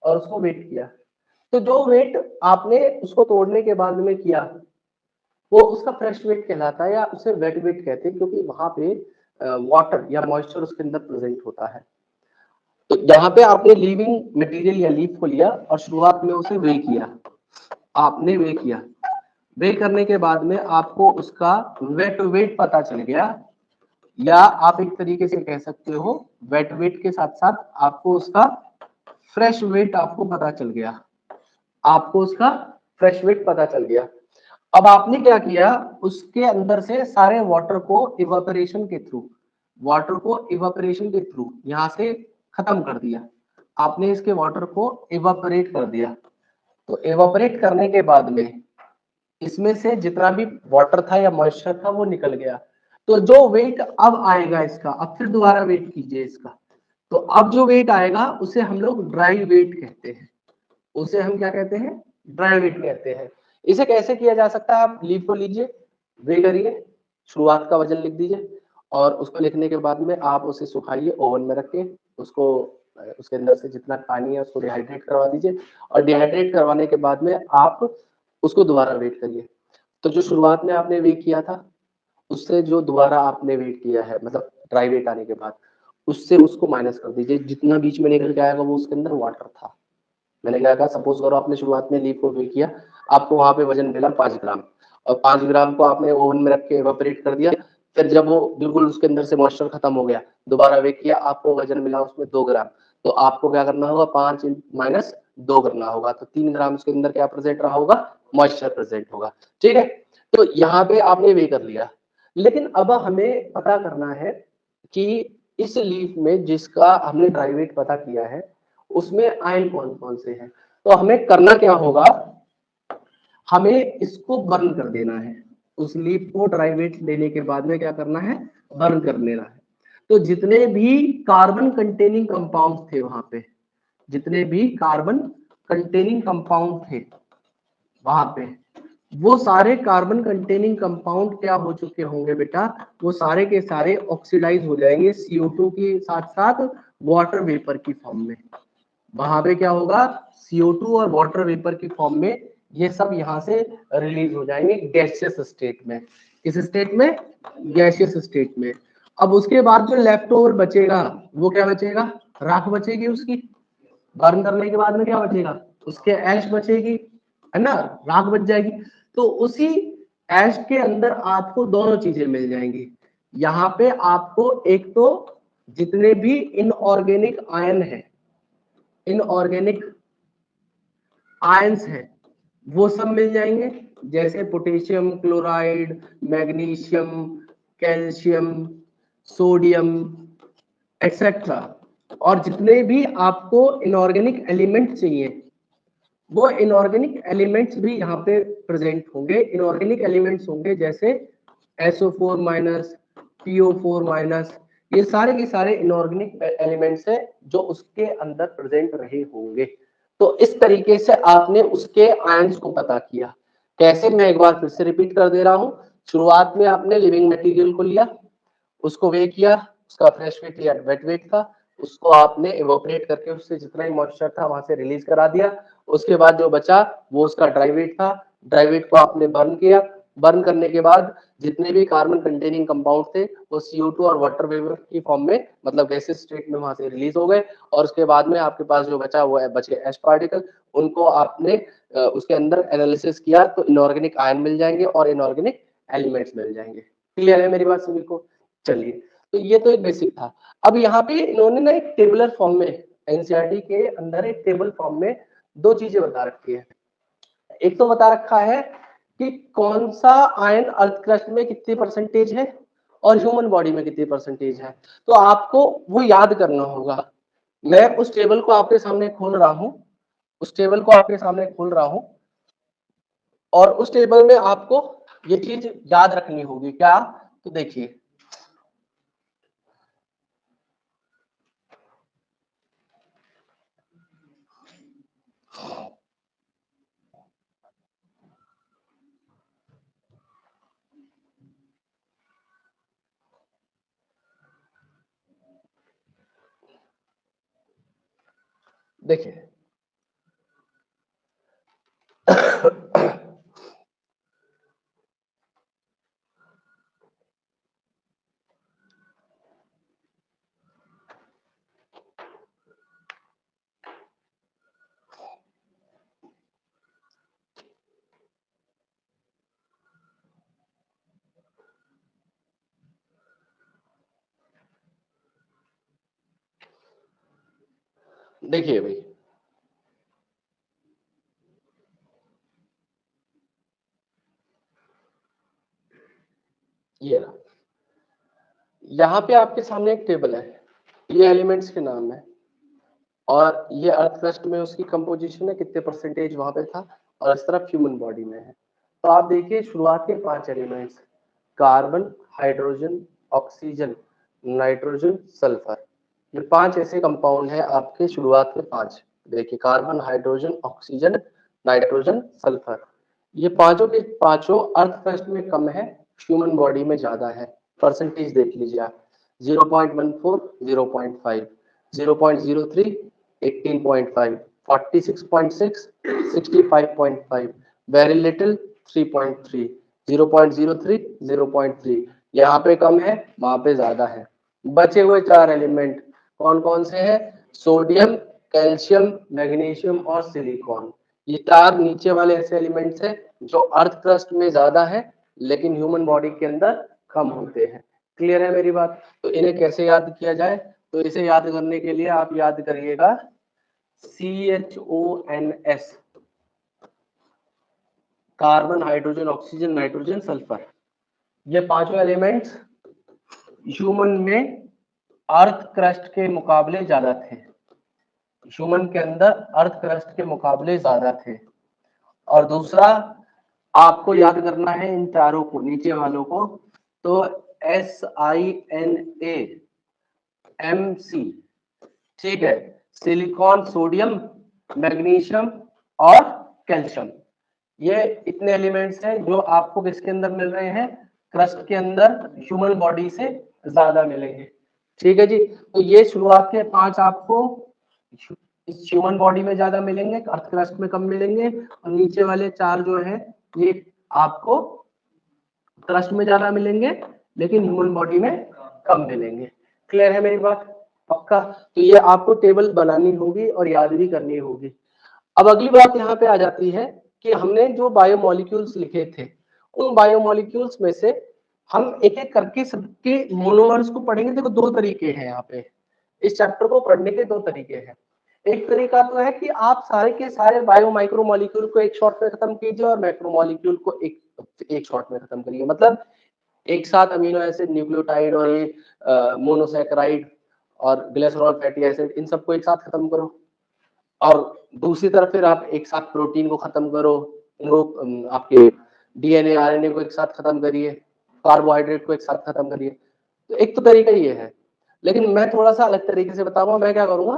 और उसको वेट किया, तो जो वेट आपने उसको तोड़ने के बाद में किया वो उसका फ्रेश वेट कहलाता है या उसे वेट वेट कहते हैं, क्योंकि वहां पे वाटर या मॉइस्चर उसके अंदर प्रेजेंट होता है। तो यहाँ पे आपने लिविंग मटेरियल या लीफ को लिया और शुरुआत में उसे वे किया। आपने वे किया, वे करने के बाद में आपको उसका वेट वेट पता चल गया, या आप एक तरीके से कह सकते हो वेट वेट के साथ साथ आपको उसका फ्रेश वेट आपको पता चल गया, आपको उसका फ्रेश वेट पता चल गया। अब आपने क्या किया, उसके अंदर से सारे वाटर को इवापोरेशन के थ्रू, वाटर को इवापोरेशन के थ्रू यहां से खत्म कर दिया, आपने इसके वाटर को इवापोरेट कर दिया। तो इवापोरेट करने के बाद में इसमें से जितना भी वाटर था या मॉइस्चर था वो निकल गया। तो जो वेट अब आएगा इसका, अब फिर दोबारा वेट कीजिए इसका, तो अब जो वेट आएगा उसे हम लोग ड्राई वेट कहते हैं, उसे हम क्या कहते हैं, ड्राई वेट कहते हैं। इसे कैसे किया जा सकता है, आप लीव को लीजिए, वे करिए, शुरुआत का वजन लिख दीजिए, और उसको लिखने के बाद में आप उसे सुखाइए, ओवन में रखिए, उसको उसके अंदर से जितना पानी है उसको डिहाइड्रेट करवा दीजिए, और डिहाइड्रेट करवाने के बाद में आप उसको दोबारा वेट करिए। तो जो शुरुआत में आपने वेट किया था उससे जो दोबारा आपने वेट किया है, मतलब ड्राई वेट आने के बाद, उससे उसको माइनस कर दीजिए, जितना बीच में निकल के आएगा वो उसके अंदर वाटर था। मैंने क्या कहा, सपोज करो आपने शुरुआत में लीफ को वेट किया, आपको वहां पे वजन मिला 5 ग्राम, और 5 ग्राम को आपने ओवन में रख के इवेपोरेट कर दिया, फिर जब वो बिल्कुल उसके अंदर से मॉइस्चर खत्म हो गया, दोबारा वेट किया, आपको वजन मिला उसमें 2 ग्राम, तो आपको क्या करना होगा, 5 माइनस 2 करना होगा, तो 3 ग्राम उसके अंदर क्या प्रेजेंट रहा होगा, मॉइस्चर प्रेजेंट होगा। ठीक है, तो यहाँ पे आपने वे कर लिया, लेकिन अब हमें पता करना है कि इस लीफ में जिसका हमने ड्राई वेट पता किया है उसमें आयन कौन कौन से हैं। तो हमें करना क्या होगा, हमें इसको बर्न कर देना है, उस लीफ को ड्राई वेट लेने के बाद में क्या करना है, बर्न कर लेना है। तो जितने भी कार्बन कंटेनिंग कंपाउंड थे वहां पे, जितने भी कार्बन कंटेनिंग कंपाउंड थे वहां पे, वो सारे कार्बन कंटेनिंग कंपाउंड क्या हो चुके होंगे बेटा, वो सारे के सारे ऑक्सीडाइज हो जाएंगे CO2 के साथ साथ वाटर वेपर की फॉर्म में। वहां पे क्या होगा, CO2 और वाटर वेपर की फॉर्म में ये सब यहां से रिलीज हो जाएंगे गैसियस स्टेट में। किस स्टेट में, गैसियस स्टेट में। अब उसके बाद जो लेफ्ट ओवर बचेगा वो क्या बचेगा, राख बचेगी उसकी, बर्न करने के बाद में क्या बचेगा, उसके ऐश बचेगी, है ना, राख बच जाएगी। तो उसी ऐश के अंदर आपको दोनों चीजें मिल जाएंगी। यहाँ पे आपको एक तो जितने भी इनऑर्गेनिक आयन है, इनऑर्गेनिक आयंस हैं वो सब मिल जाएंगे, जैसे potassium chloride, magnesium, calcium, sodium, etcetera. और जितने भी आपको इनऑर्गेनिक एलिमेंट चाहिए वो इनऑर्गेनिक एलिमेंट्स भी यहाँ पे प्रेजेंट होंगे। इनऑर्गेनिक एलिमेंट्स होंगे जैसे SO4 माइनस, PO4 माइनस, ये सारे के सारे इनऑर्गेनिक एलिमेंट्स है जो उसके अंदर प्रेजेंट रहे होंगे। तो इस तरीके से आपने उसके आयंस को पता किया। कैसे, मैं एक बार फिर से रिपीट कर दे रहा हूं। शुरुआत में आपने लिविंग मटेरियल को लिया, उसको वे किया, उसका फ्रेश वेट या वेट वेट था, उसको आपने इवोपरेट करके उससे जितना ही मॉइस्चर था वहां से रिलीज करा दिया। उसके बाद जो बचा वो उसका ड्राई वेट था, ड्राई वेट को आपने बर्न किया, बर्न करने के बाद जितने भी कार्बन कंटेनिंग कंपाउंड थे वो CO2 और वाटर वेपर की फॉर्म में, मतलब गैसियस स्टेट में वहां से रिलीज हो गए। और उसके बाद में आपके पास जो बचा वो बचे एश पार्टिकल, उनको आपने उसके अंदर एनालिसिस किया तो इनऑर्गेनिक आयन मिल जाएंगे और इनऑर्गेनिक एलिमेंट्स मिल जाएंगे। क्लियर है मेरी बात सभी को? चलिए, तो ये तो एक बेसिक था। अब यहाँ पे इन्होंने ना एक टेबुलर फॉर्म में, एनसीईआरटी के अंदर एक टेबल फॉर्म में दो चीजें बता रखी है। एक तो बता रखा है कि कौन सा आयन अर्थ क्रस्ट में कितनी परसेंटेज है और ह्यूमन बॉडी में कितनी परसेंटेज है। तो आपको वो याद करना होगा। मैं उस टेबल को आपके सामने खोल रहा हूं, उस टेबल को आपके सामने खोल रहा हूं, और उस टेबल में आपको ये चीज याद रखनी होगी। क्या? तो देखिए, देखिए देखिए भाई, ये रहा, यहाँ पे आपके सामने एक टेबल है, ये एलिमेंट्स के नाम है और ये अर्थ क्रस्ट में उसकी कंपोजिशन है, कितने परसेंटेज वहां पे था, और इस तरफ ह्यूमन बॉडी में है। तो आप देखिए शुरुआत के 5 elements, carbon, hydrogen, oxygen, nitrogen, sulphur, ये 5 ऐसे कंपाउंड है आपके शुरुआत के 5। देखिए carbon, hydrogen, oxygen, nitrogen, sulphur, ये पांचों के पांचों अर्थ क्रस्ट में कम है, ह्यूमन बॉडी में ज्यादा है। परसेंटेज देख लीजिए आप, 0.14, 0.5, 0.03, 18.5, 46.6, 65.5, वेरी लिटिल 3.3, 0.03, 0.3, यहाँ पे कम है वहां पे ज्यादा है। बचे हुए 4 एलिमेंट कौन कौन से हैं? सोडियम, कैल्शियम, मैग्नीशियम और सिलिकॉन। ये 4 नीचे वाले ऐसे एलिमेंट्स हैं जो अर्थ क्रस्ट में ज्यादा है लेकिन ह्यूमन बॉडी के अंदर कम होते हैं। क्लियर है मेरी बात? तो इन्हें कैसे याद किया जाए? तो इसे याद करने के लिए आप याद करिएगा CHONS, carbon, hydrogen, oxygen, nitrogen, sulphur, ये पांचों एलिमेंट्स ह्यूमन में अर्थ क्रस्ट के मुकाबले ज्यादा थे, ह्यूमन के अंदर अर्थ क्रस्ट के मुकाबले ज्यादा थे। और दूसरा आपको याद करना है इन चारों को, नीचे वालों को, तो SINAMC, ठीक है, सिलिकॉन, सोडियम, मैग्नीशियम और कैल्शियम, ये इतने एलिमेंट्स हैं जो आपको किसके अंदर मिल रहे हैं? क्रस्ट के अंदर ह्यूमन बॉडी से ज्यादा मिलेंगे। ठीक है जी, तो ये शुरुआत के 5 आपको ह्यूमन बॉडी में ज्यादा मिलेंगे, अर्थ क्रस्ट में कम मिलेंगे, और नीचे वाले 4 जो है ये आपको क्रस्ट में ज्यादा मिलेंगे लेकिन ह्यूमन बॉडी में कम मिलेंगे। क्लियर है मेरी बात? पक्का? तो ये आपको टेबल बनानी होगी और याद भी करनी होगी। अब अगली बात यहाँ पे आ जाती है कि हमने जो बायोमोलिक्यूल्स लिखे थे, उन बायोमोलिक्यूल्स में से हम एक एक करके सबके मोनोमर्स को पढ़ेंगे। देखो 2 तरीके हैं यहाँ पे, इस चैप्टर को पढ़ने के 2 तरीके हैं। एक तरीका तो है कि आप सारे के सारे बायो माइक्रो मॉलिक्यूल को एक शॉट में खत्म कीजिए और मैक्रो मॉलिक्यूल को एक शॉट में खत्म करिए। मतलब एक साथ अमीनो एसिड, न्यूक्लियोटाइड और ये मोनोसैकेराइड और ग्लिसरॉल फैटी एसिड, इन सबको एक साथ खत्म करो। और दूसरी तरफ फिर आप एक साथ प्रोटीन को खत्म करो, इनको आपके डीएनए, आरएनए को एक साथ खत्म करिए, कार्बोहाइड्रेट को एक साथ खत्म करिए। तो एक तो तरीका ये है, लेकिन मैं थोड़ा सा अलग तरीके से बताऊंगा। मैं क्या करूंगा,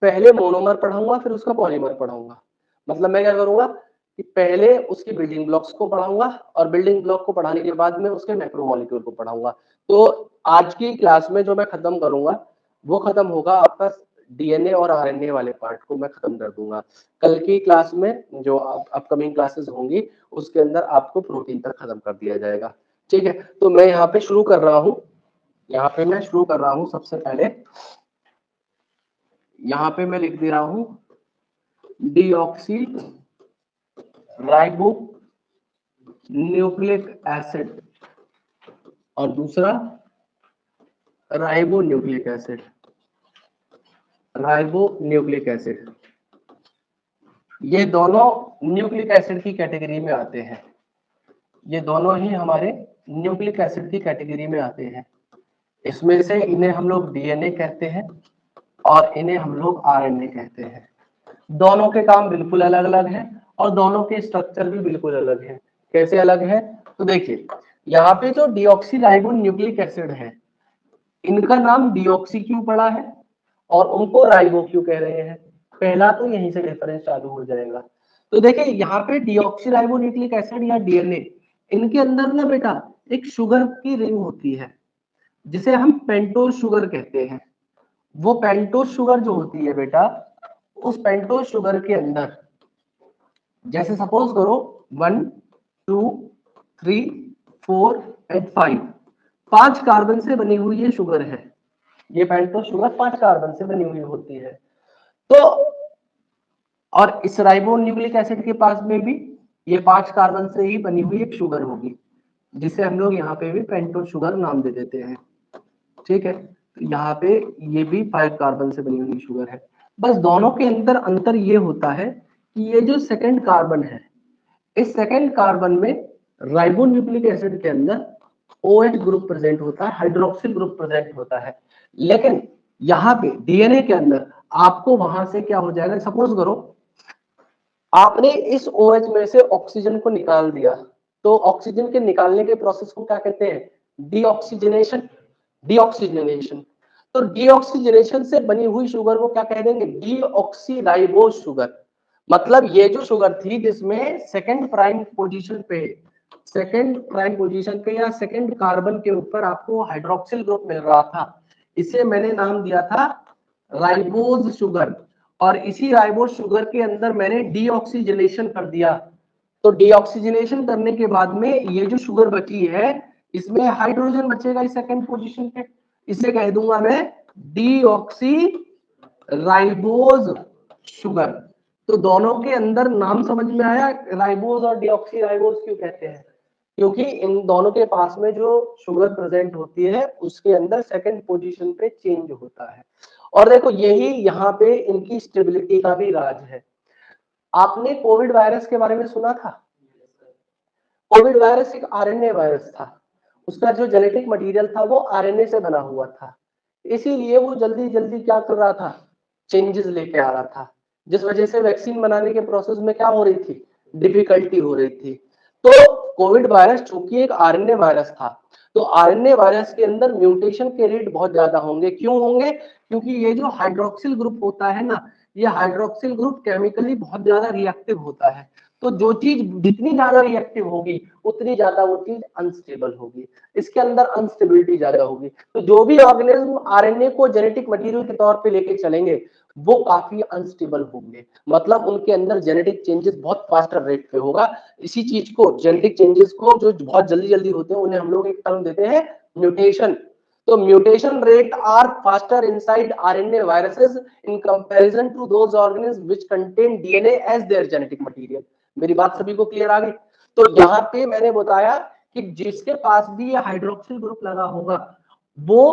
पहले मोनोमर पढ़ाऊंगा फिर उसका पॉलीमर पढ़ाऊंगा। मतलब मैं क्या करूंगा कि पहले उसकी बिल्डिंग ब्लॉक्स को पढ़ाऊंगा और बिल्डिंग ब्लॉक को पढ़ाने के बाद में उसके मैक्रोमोलिक्यूल को पढ़ाऊंगा। तो आज की क्लास में जो मैं खत्म करूंगा वो खत्म होगा आपका डीएनए और आरएनए वाले पार्ट को मैं खत्म कर दूंगा। कल की क्लास में जो अपकमिंग क्लासेस होंगी उसके अंदर आपको प्रोटीन तक खत्म कर दिया जाएगा। ठीक है, तो मैं यहाँ पे शुरू कर रहा हूँ, यहाँ पे मैं शुरू कर रहा हूँ। सबसे पहले यहाँ पे मैं लिख दे रहा हूँ डीऑक्सी राइबो न्यूक्लिक एसिड और दूसरा ribo nucleic acid, ribo nucleic acid, ये दोनों न्यूक्लिक एसिड की कैटेगरी में आते हैं। ये दोनों ही हमारे न्यूक्लिक एसिड की कैटेगरी में आते हैं। इसमें से इन्हें हम लोग डीएनए कहते हैं और इन्हें हम लोग आरएनए कहते हैं। दोनों के काम बिल्कुल अलग अलग हैं और दोनों के स्ट्रक्चर भी बिल्कुल अलग है। कैसे अलग है? तो देखिए यहाँ पे जो डीऑक्सीराइबो न्यूक्लिक एसिड है, इनका नाम डीऑक्सी क्यों पड़ा है और उनको राइबो क्यों कह रहे हैं? पहला तो यहीं से डिफरेंस चालू हो जाएगा। तो देखिए यहाँ पे डीऑक्सीराइबो न्यूक्लिक एसिड या डीएनए, इनके अंदर ना बेटा एक शुगर की रिंग होती है जिसे हम पेंटोज शुगर कहते हैं। वो पेंटोज शुगर जो होती है बेटा, उस पेंटोज शुगर के अंदर जैसे सपोज करो 1 2 3 4 एंड 5, 5 कार्बन से बनी हुई ये शुगर है। ये पेंटोज शुगर 5 कार्बन से बनी हुई होती है। तो और इस राइबो न्यूक्लिक एसिड के पास में भी ये 5 कार्बन से ही बनी हुई एक शुगर होगी जिसे हम लोग यहाँ पे भी पेंटोज शुगर नाम दे देते हैं। ठीक है, तो यहाँ पे ये भी 5 कार्बन से बनी हुई शुगर है। बस दोनों के अंदर अंतर ये होता है कि ये जो सेकंड कार्बन है, इस सेकंड कार्बन में राइबोन्यूक्लिक एसिड के अंदर OH ग्रुप प्रेजेंट होता है, हाइड्रोक्सिल ग्रुप प्रेजेंट होता है। लेकिन यहाँ पे डीएनए के अंदर आपको वहां से क्या हो जाएगा, सपोज करो आपने इस OH में से ऑक्सीजन को निकाल दिया, तो ऑक्सीजन के निकालने के प्रोसेस को क्या कहते हैं, डीऑक्सीजनेशन। डीऑक्सीजनेशन, तो डीऑक्सीजनेशन से बनी हुई शुगर को क्या कह देंगे, डीऑक्सीराइबोज शुगर। मतलब ये जो शुगर थी जिसमें सेकंड प्राइम पोजीशन पे या सेकंड कार्बन के ऊपर आपको हाइड्रोक्सिल ग्रुप मिल रहा था, इसे मैंने नाम दिया था राइबोज शुगर। और इसी राइबोज शुगर के अंदर मैंने डीऑक्सीजनेशन कर दिया। तो डीऑक्सीजनेशन करने के बाद में ये जो शुगर बची है, इसमें हाइड्रोजन बचेगा इस सेकंड पोजीशन पे, इसे कह दूंगा मैं डीऑक्सी राइबोज शुगर। तो दोनों के अंदर नाम समझ में आया, राइबोज और डीऑक्सी राइबोज क्यों कहते हैं, क्योंकि इन दोनों के पास में जो शुगर प्रेजेंट होती है उसके अंदर सेकंड पोजीशन पे चेंज होता है। और देखो यही यहाँ पे इनकी स्टेबिलिटी का भी राज है। आपने कोविड वायरस के बारे में सुना था? कोविड वायरस एक आरएनए वायरस था, उसका जो जेनेटिक मटेरियल था वो आरएनए से बना हुआ था, इसीलिए वो जल्दी जल्दी क्या कर रहा था, चेंजेस लेके आ रहा था, जिस वजह से वैक्सीन बनाने के प्रोसेस में क्या हो रही थी, डिफिकल्टी हो रही थी। तो कोविड वायरस चूंकि एक आरएनए वायरस था, तो आरएनए वायरस के अंदर म्यूटेशन के रेट बहुत ज्यादा होंगे। क्यों होंगे? क्योंकि ये जो हाइड्रोक्सिल ग्रुप होता है ना, ये हाइड्रोक्सिल ग्रुप केमिकली बहुत ज्यादा रिएक्टिव होता है। तो जो चीज जितनी ज्यादा रिएक्टिव होगी उतनी ज्यादा वो चीज अनस्टेबल होगी, इसके अंदर अनस्टेबिलिटी ज्यादा होगी। तो जो भी ऑर्गेनिज्म आरएनए को जेनेटिक मटेरियल के तौर पे लेके चलेंगे वो काफी अनस्टेबल होंगे, मतलब उनके अंदर जेनेटिक चेंजेस बहुत फास्टर रेट पे होगा। इसी चीज को, जेनेटिक चेंजेस को जो बहुत जल्दी जल्दी होते हैं, उन्हें हम लोग एक टर्म देते हैं म्यूटेशन। तो mutation rate are faster inside RNA viruses in comparison to those organism which contain DNA as their genetic material. मेरी बात सभी को क्लियर आ गई? तो यहाँ पे मैंने बताया कि जिसके पास भी ये हाइड्रोक्सिल ग्रुप लगा होगा वो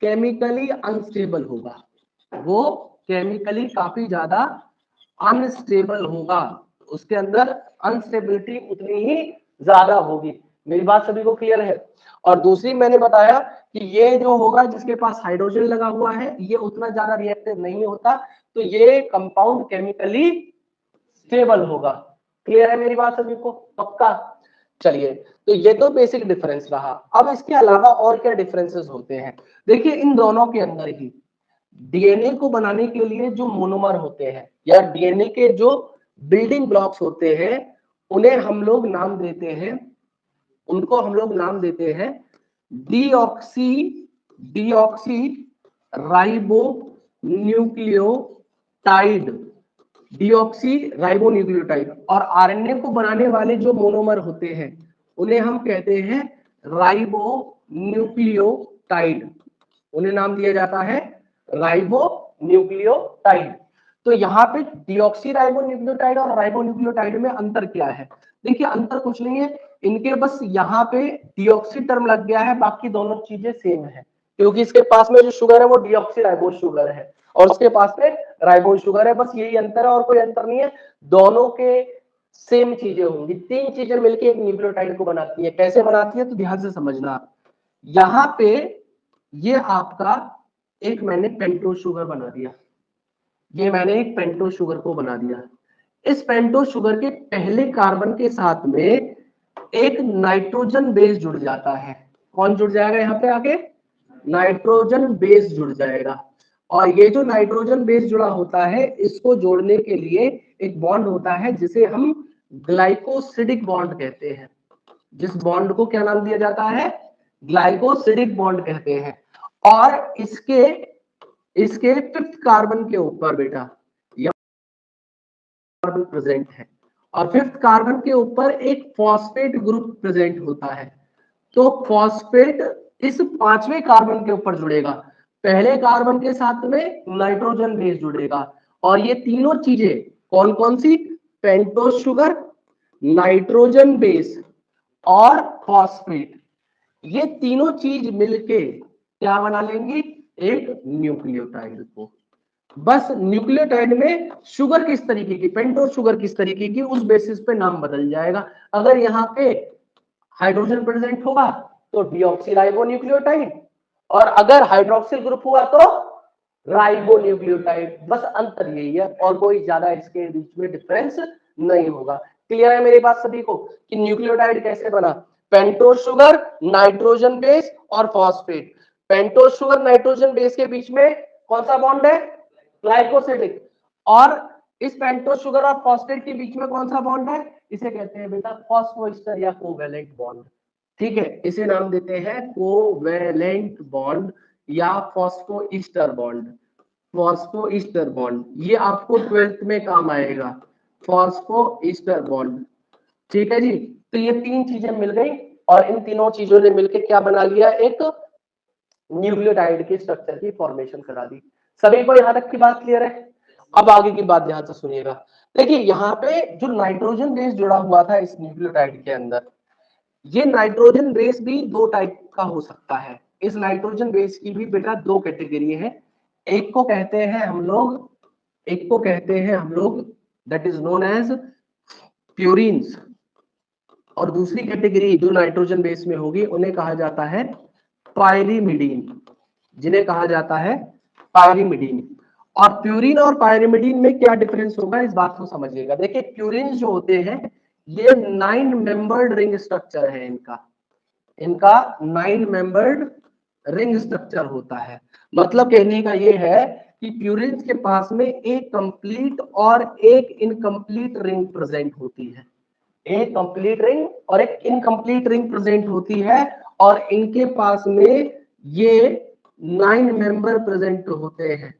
केमिकली अनस्टेबल होगा, वो केमिकली काफी ज्यादा अनस्टेबल होगा, उसके अंदर अनस्टेबिलिटी उतनी ही ज्यादा होगी। मेरी बात सभी को क्लियर है? और दूसरी मैंने बताया कि ये जो होगा जिसके पास हाइड्रोजन लगा हुआ है ये उतना ज्यादा रिएक्टिव नहीं होता, तो ये कंपाउंड केमिकली स्टेबल होगा। क्लियर है मेरी बात सभी को? पक्का? चलिए, तो ये तो बेसिक डिफरेंस रहा। अब इसके अलावा और क्या डिफरेंसेस होते हैं? देखिए इन दोनों के अंदर ही डीएनए को बनाने के लिए जो मोनोमर होते हैं या डीएनए के जो बिल्डिंग ब्लॉक्स होते हैं, उन्हें हम लोग नाम देते हैं, उनको हम लोग नाम देते हैं deoxy deoxy ribo nucleotide, deoxy ribonucleotide. और आरएनए को बनाने वाले जो मोनोमर होते हैं उन्हें हम कहते हैं राइबो न्यूक्लियोटाइड, उन्हें नाम दिया जाता है राइबो न्यूक्लियोटाइड। तो यहाँ पे डीऑक्सी राइबो न्यूक्लियोटाइड और राइबो न्यूक्लियोटाइड में अंतर क्या है? देखिए अंतर कुछ नहीं है, इनके बस यहाँ पे डीऑक्सी टर्म लग गया है, बाकी दोनों चीजें सेम है, क्योंकि इसके पास में जो शुगर है वो डीऑक्सी राइबोज शुगर है और उसके पास में राइबोज शुगर है, बस यही अंतर है और कोई अंतर नहीं है। दोनों के सेम चीजें होंगी, तीन चीजें मिलकर एक न्यूक्लियोटाइड को बनाती है। कैसे बनाती है तो ध्यान से समझना। यहाँ पे ये आपका एक मैंने पेंटोज शुगर बना दिया, ये मैंने एक पेंटोज शुगर को बना दिया। इस पेंटोज शुगर के पहले कार्बन के साथ में एक नाइट्रोजन बेस जुड़ जाता है। कौन जुड़ जाएगा यहाँ पे आगे? नाइट्रोजन बेस जुड़ जाएगा। और ये जो नाइट्रोजन बेस जुड़ा होता है इसको जोड़ने के लिए एक बॉन्ड होता है जिसे हम ग्लाइकोसिडिक बॉन्ड कहते हैं। जिस बॉन्ड को क्या नाम दिया जाता है? ग्लाइकोसिडिक बॉन्ड कहते हैं। और इसके इसके फिफ्थ कार्बन के ऊपर बेटा कार्बन प्रेजेंट है और फिफ्थ कार्बन के ऊपर एक फॉस्फेट ग्रुप प्रेजेंट होता है। तो फॉस्फेट इस पांचवें कार्बन के ऊपर जुड़ेगा, पहले कार्बन के साथ में नाइट्रोजन बेस जुड़ेगा। और ये तीनों चीजें कौन कौन सी? पेंटोज शुगर, नाइट्रोजन बेस और फॉस्फेट, ये तीनों चीज मिलके क्या बना लेंगी? एक न्यूक्लियोटाइड को। बस न्यूक्लियोटाइड में शुगर किस तरीके की, पेंटोस शुगर किस तरीके की, उस बेसिस पे नाम बदल जाएगा। अगर यहाँ पे हाइड्रोजन प्रेजेंट होगा तो डीऑक्सीराइबो न्यूक्लियोटाइड, और अगर हाइड्रोक्सिल ग्रुप हुआ तो राइबो न्यूक्लियोटाइड। बस अंतर यही है और कोई ज्यादा इसके बीच में डिफरेंस नहीं होगा। क्लियर है मेरी बात सभी को कि न्यूक्लियोटाइड कैसे बना? पेंटोस शुगर, नाइट्रोजन बेस और phosphate. Pentose sugar nitrogen base के बीच में कौन सा बॉन्ड है? ग्लाइकोसिडिक। और इस पेंटोस शुगर और फॉस्फेट के बीच में कौन सा बॉन्ड है? इसे कहते हैं बेटा फॉस्फोएस्टर या कोवैलेंट बॉन्ड। ठीक है, इसे नाम देते हैं कोवैलेंट बॉन्ड या फॉस्फोईस्टर बॉन्ड। फॉस्फोईस्टर बॉन्ड ये आपको 12th में काम आएगा, फॉस्फोईस्टर बॉन्ड। ठीक है जी, तो ये तीन चीजें मिल गई और इन तीनों चीजों ने मिलकर क्या बना लिया? एक न्यूक्लियोटाइड के स्ट्रक्चर की फॉर्मेशन करा दी। सभी को यहां तक की बात क्लियर है? अब आगे की बात ध्यान से सुनिएगा। देखिए यहाँ पे जो नाइट्रोजन बेस जुड़ा हुआ था इस न्यूक्लियोटाइड के अंदर, ये नाइट्रोजन बेस भी दो टाइप का हो सकता है। इस नाइट्रोजन बेस की भी बेटा दो कैटेगरी है। एक को कहते हैं हम लोग, एक को कहते हैं हम लोग that is known as purines, और दूसरी कैटेगरी जो नाइट्रोजन बेस में होगी उन्हें कहा जाता है पायरिमिडीन, जिन्हें कहा जाता है पायरिमिडीन। और प्यूरिन और पायरिमिडीन में क्या डिफरेंस होगा इस बात को समझिएगा। देखिए प्यूरिन जो होते हैं ये 9 मेंबर्ड रिंग स्ट्रक्चर है इनका, इनका 9 मेंबर्ड रिंग स्ट्रक्चर होता है। मतलब कहने का ये है कि प्यूरिन्स के पास में एक कंप्लीट और एक इनकम्प्लीट रिंग प्रेजेंट होती है, एक कंप्लीट रिंग और एक इनकम्प्लीट रिंग प्रेजेंट होती है, और इनके पास में ये 9 मेंबर प्रेजेंट होते हैं।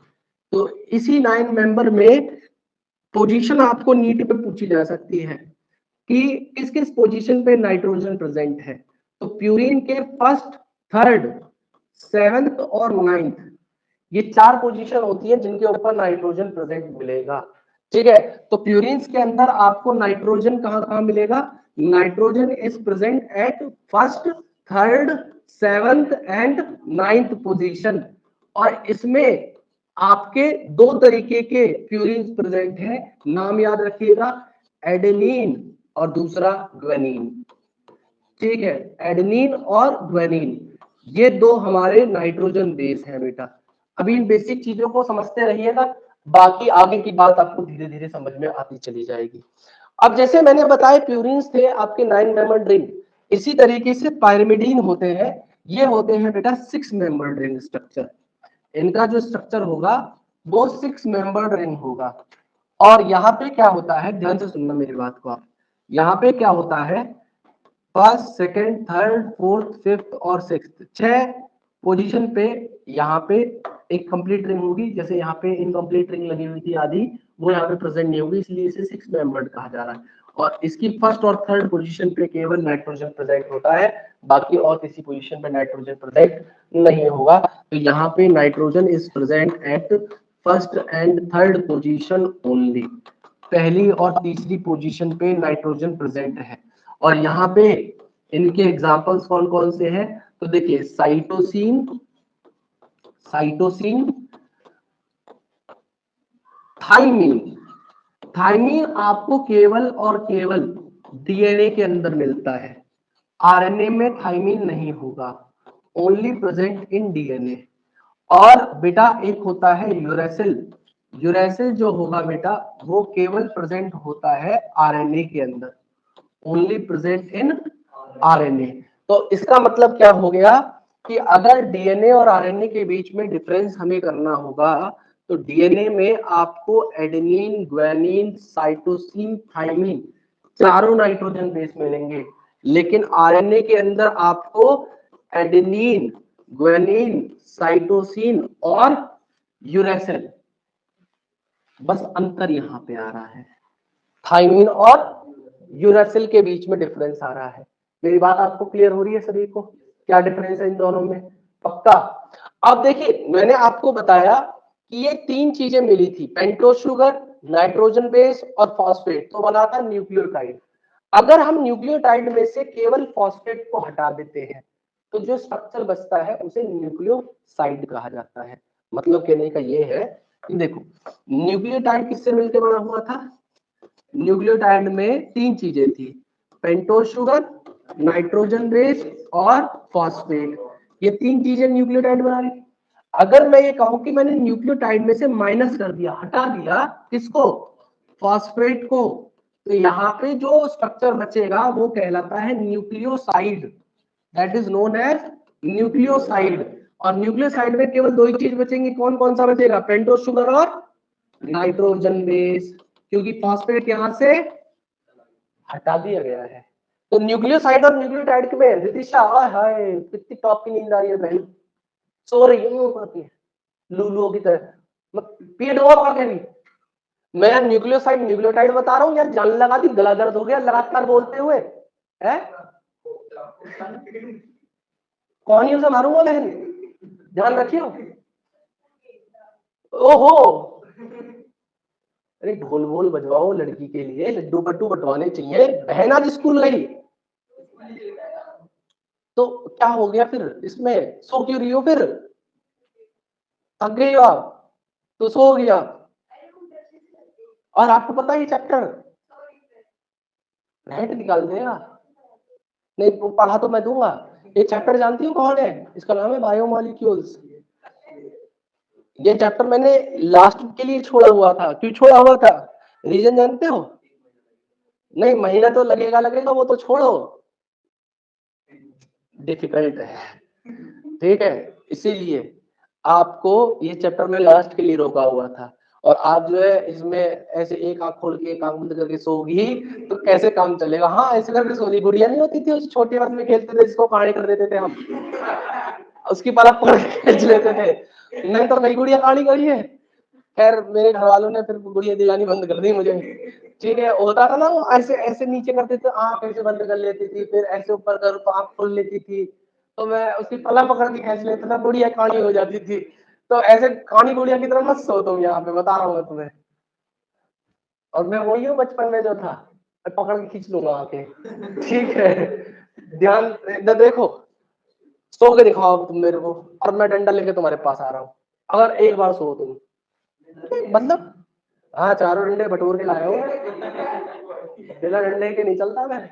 तो इसी 9 मेंबर में पोजीशन आपको नीट पे पूछी जा सकती है कि किस किस पोजीशन पे नाइट्रोजन प्रेजेंट है। तो प्यूरिन के फर्स्ट, थर्ड, सेवेंथ और नाइन्थ, ये चार पोजीशन होती है जिनके ऊपर नाइट्रोजन प्रेजेंट मिलेगा। ठीक है, तो प्यूरिन्स के अंदर आपको नाइट्रोजन कहां कहां मिलेगा? Nitrogen is present at first, third, seventh and ninth position. और इसमें आपके दो तरीके के प्यूरिन्स प्रेजेंट हैं, नाम याद रखिएगा, एडेनिन और दूसरा ग्वेनिन। ठीक है, एडेनिन और ग्वेनिन, ये दो हमारे नाइट्रोजन बेस है बेटा। अभी इन बेसिक चीजों को समझते रहिएगा, बाकी आगे की बात आपको धीरे धीरे समझ में आती चली जाएगी। अब जैसे मैंने बताया प्यूरिन्स थे आपके 9 मेंबर्ड रिंग, इसी तरीके से पायरिमिडीन होते हैं, ये होते हैं बेटा 6 मेंबर्ड रिंग स्ट्रक्चर। इनका जो स्ट्रक्चर होगा वो 6 मेंबर्ड रिंग होगा। और यहाँ पे क्या होता है, ध्यान से सुनना मेरी बात को आप, यहाँ पे क्या होता है, first, second, third, fourth, fifth और सिक्स्थ, 6 पोजीशन पे यहाँ पे एक कंप्लीट रिंग होगी। जैसे यहाँ पे इनकम्प्लीट रिंग लगी हुई थी आधी, वो यहाँ पे प्रेजेंट नहीं होगी, इसलिए इसे 6 मेंबर्ड कहा जा रहा है। और इसकी फर्स्ट और थर्ड पोजीशन पे केवल नाइट्रोजन प्रेजेंट होता है, बाकी और किसी पोजीशन पे नाइट्रोजन प्रेजेंट नहीं होगा। तो यहाँ पे nitrogen is present at first and third position only, पहली और तीसरी पोजीशन पे नाइट्रोजन प्रेजेंट है। और यहाँ पे इनके एग्जांपल्स कौन कौन से हैं? तो देखिए साइटोसिन, साइटोसिन, थाइमीन। थाइमीन आपको केवल और केवल डीएनए के अंदर मिलता है, आरएनए में थाइमीन नहीं होगा, ओनली प्रेजेंट इन डीएनए। और बेटा एक होता है यूरेसिल, यूरेसिल जो होगा बेटा वो केवल प्रेजेंट होता है आरएनए के अंदर, ओनली प्रेजेंट इन आरएनए। तो इसका मतलब क्या हो गया कि अगर डीएनए और आरएनए के बीच में डिफरेंस हमें करना होगा तो डीएनए में आपको एडेनिन, ग्वानिन, साइटोसिन, थाइमिन चारों नाइट्रोजन बेस मिलेंगे, लेकिन आरएनए के अंदर आपको एडेनिन, ग्वानिन, साइटोसिन और यूरेसिल, बस अंतर यहां पे आ रहा है, थाइमिन और यूरेसिल के बीच में डिफरेंस आ रहा है। मेरी बात आपको क्लियर हो रही है सभी को? क्या डिफरेंस है इन दोनों में? पक्का? अब देखिए मैंने आपको बताया कि ये तीन चीजें मिली थी, पेंटोस शुगर, नाइट्रोजन बेस और फॉस्फेट, तो बना था न्यूक्लियोटाइड। अगर हम न्यूक्लियोटाइड में से केवल फॉस्फेट को हटा देते हैं तो जो स्ट्रक्चर बचता है उसे न्यूक्लियोसाइड कहा जाता है। मतलब कहने का ये है देखो न्यूक्लियोटाइड किससे मिलकर बना हुआ था? न्यूक्लियोटाइड में 3 चीजें थी, पेंटोज शुगर, नाइट्रोजन बेस और फॉस्फेट। ये 3 चीजें न्यूक्लियोटाइड बना रही। अगर मैं ये कहूं कि मैंने न्यूक्लियोटाइड में से माइनस कर दिया, हटा दिया, किसको? फॉस्फेट को, तो यहाँ पे जो स्ट्रक्चर बचेगा वो कहलाता है nucleoside, that is known as nucleoside. और न्यूक्लियोसाइड में केवल 2 ही चीज बचेंगी, कौन कौन सा बचेगा? पेंटोज शुगर और नाइट्रोजन बेस, क्योंकि फॉस्फेट यहां से हटा दिया गया है। तो न्यूक्लियोसाइड और न्यूक्लियोटाइड में रितिशा, हाय कितनी टॉप की नींद आ रही है बहन, सो रही है लूलुओं की तरह, पेट और आ गई। मैं न्यूक्लियोसाइड न्यूक्लियोटाइड बता रहा हूँ यार, जान लगा दी, गला दर्द हो गया लगातार बोलते हुए है। कौन ही उसे मारूंगा बहन, ध्यान रखियो। ओहो, अरे ढोल वोल बजवाओ लड़की के लिए, लड्डू पट्टू बटवाने चाहिए, बहन आज स्कूल गई तो क्या हो गया फिर इसमें, सो क्यों रही हो फिर? थक गई हो आप तो सो गया। और आपको पता है ये चैप्टर नेट निकाल देगा, नहीं तो पढ़ा तो मैं दूंगा। ये चैप्टर जानती हो कौन है? इसका नाम है बायोमोलिक्यूल्स। ये चैप्टर मैंने लास्ट के लिए छोड़ा हुआ था। क्यों छोड़ा हुआ था, रीजन जानते हो? नहीं, महीना तो लगेगा लगेगा, वो तो छोड़ो, डिफिकल्ट है, ठीक है, इसीलिए आपको ये चैप्टर में लास्ट के लिए रोका हुआ था। और आप जो है इसमें ऐसे एक आंख खोल के एक आंख बंद करके सोगी तो कैसे काम चलेगा? हाँ ऐसे करके सोगी। गुड़िया नहीं होती थी उस छोटे हाथ में खेलते थे जिसको कहानी कर देते थे हम, उसकी पलक पकड़ के खींच लेते थे। नहीं तो नई गुड़िया कहानी करी है। खैर मेरे घर वालों ने फिर गुड़िया दिलानी बंद कर दी मुझे, ठीक है। होता था ना वो ऐसे ऐसे नीचे करते थे, आंख ऐसे बंद कर लेती थी, फिर ऐसे ऊपर कर तो आंख खोल लेती थी, तो मैं उसकी पलक पकड़ के खींच लेता था, गुड़िया कहानी हो जाती थी। तो ऐसे कहानी गुड़िया की तरह मत सो तुम, यहाँ पे बता रहा हूँ मैं तुम्हें। और मैं वही हूँ बचपन में जो था, मैं पकड़ के खींच लूंगा आके, ठीक है। ध्यान इधर देखो, सो के दिखाओ तुम मेरे को, और मैं डंडा लेके तुम्हारे पास आ रहा हूँ, अगर एक बार सो तुम, मतलब हाँ चारों डंडे बटोर के लाया हूँ, बिना डंडे के नहीं चलता मैं,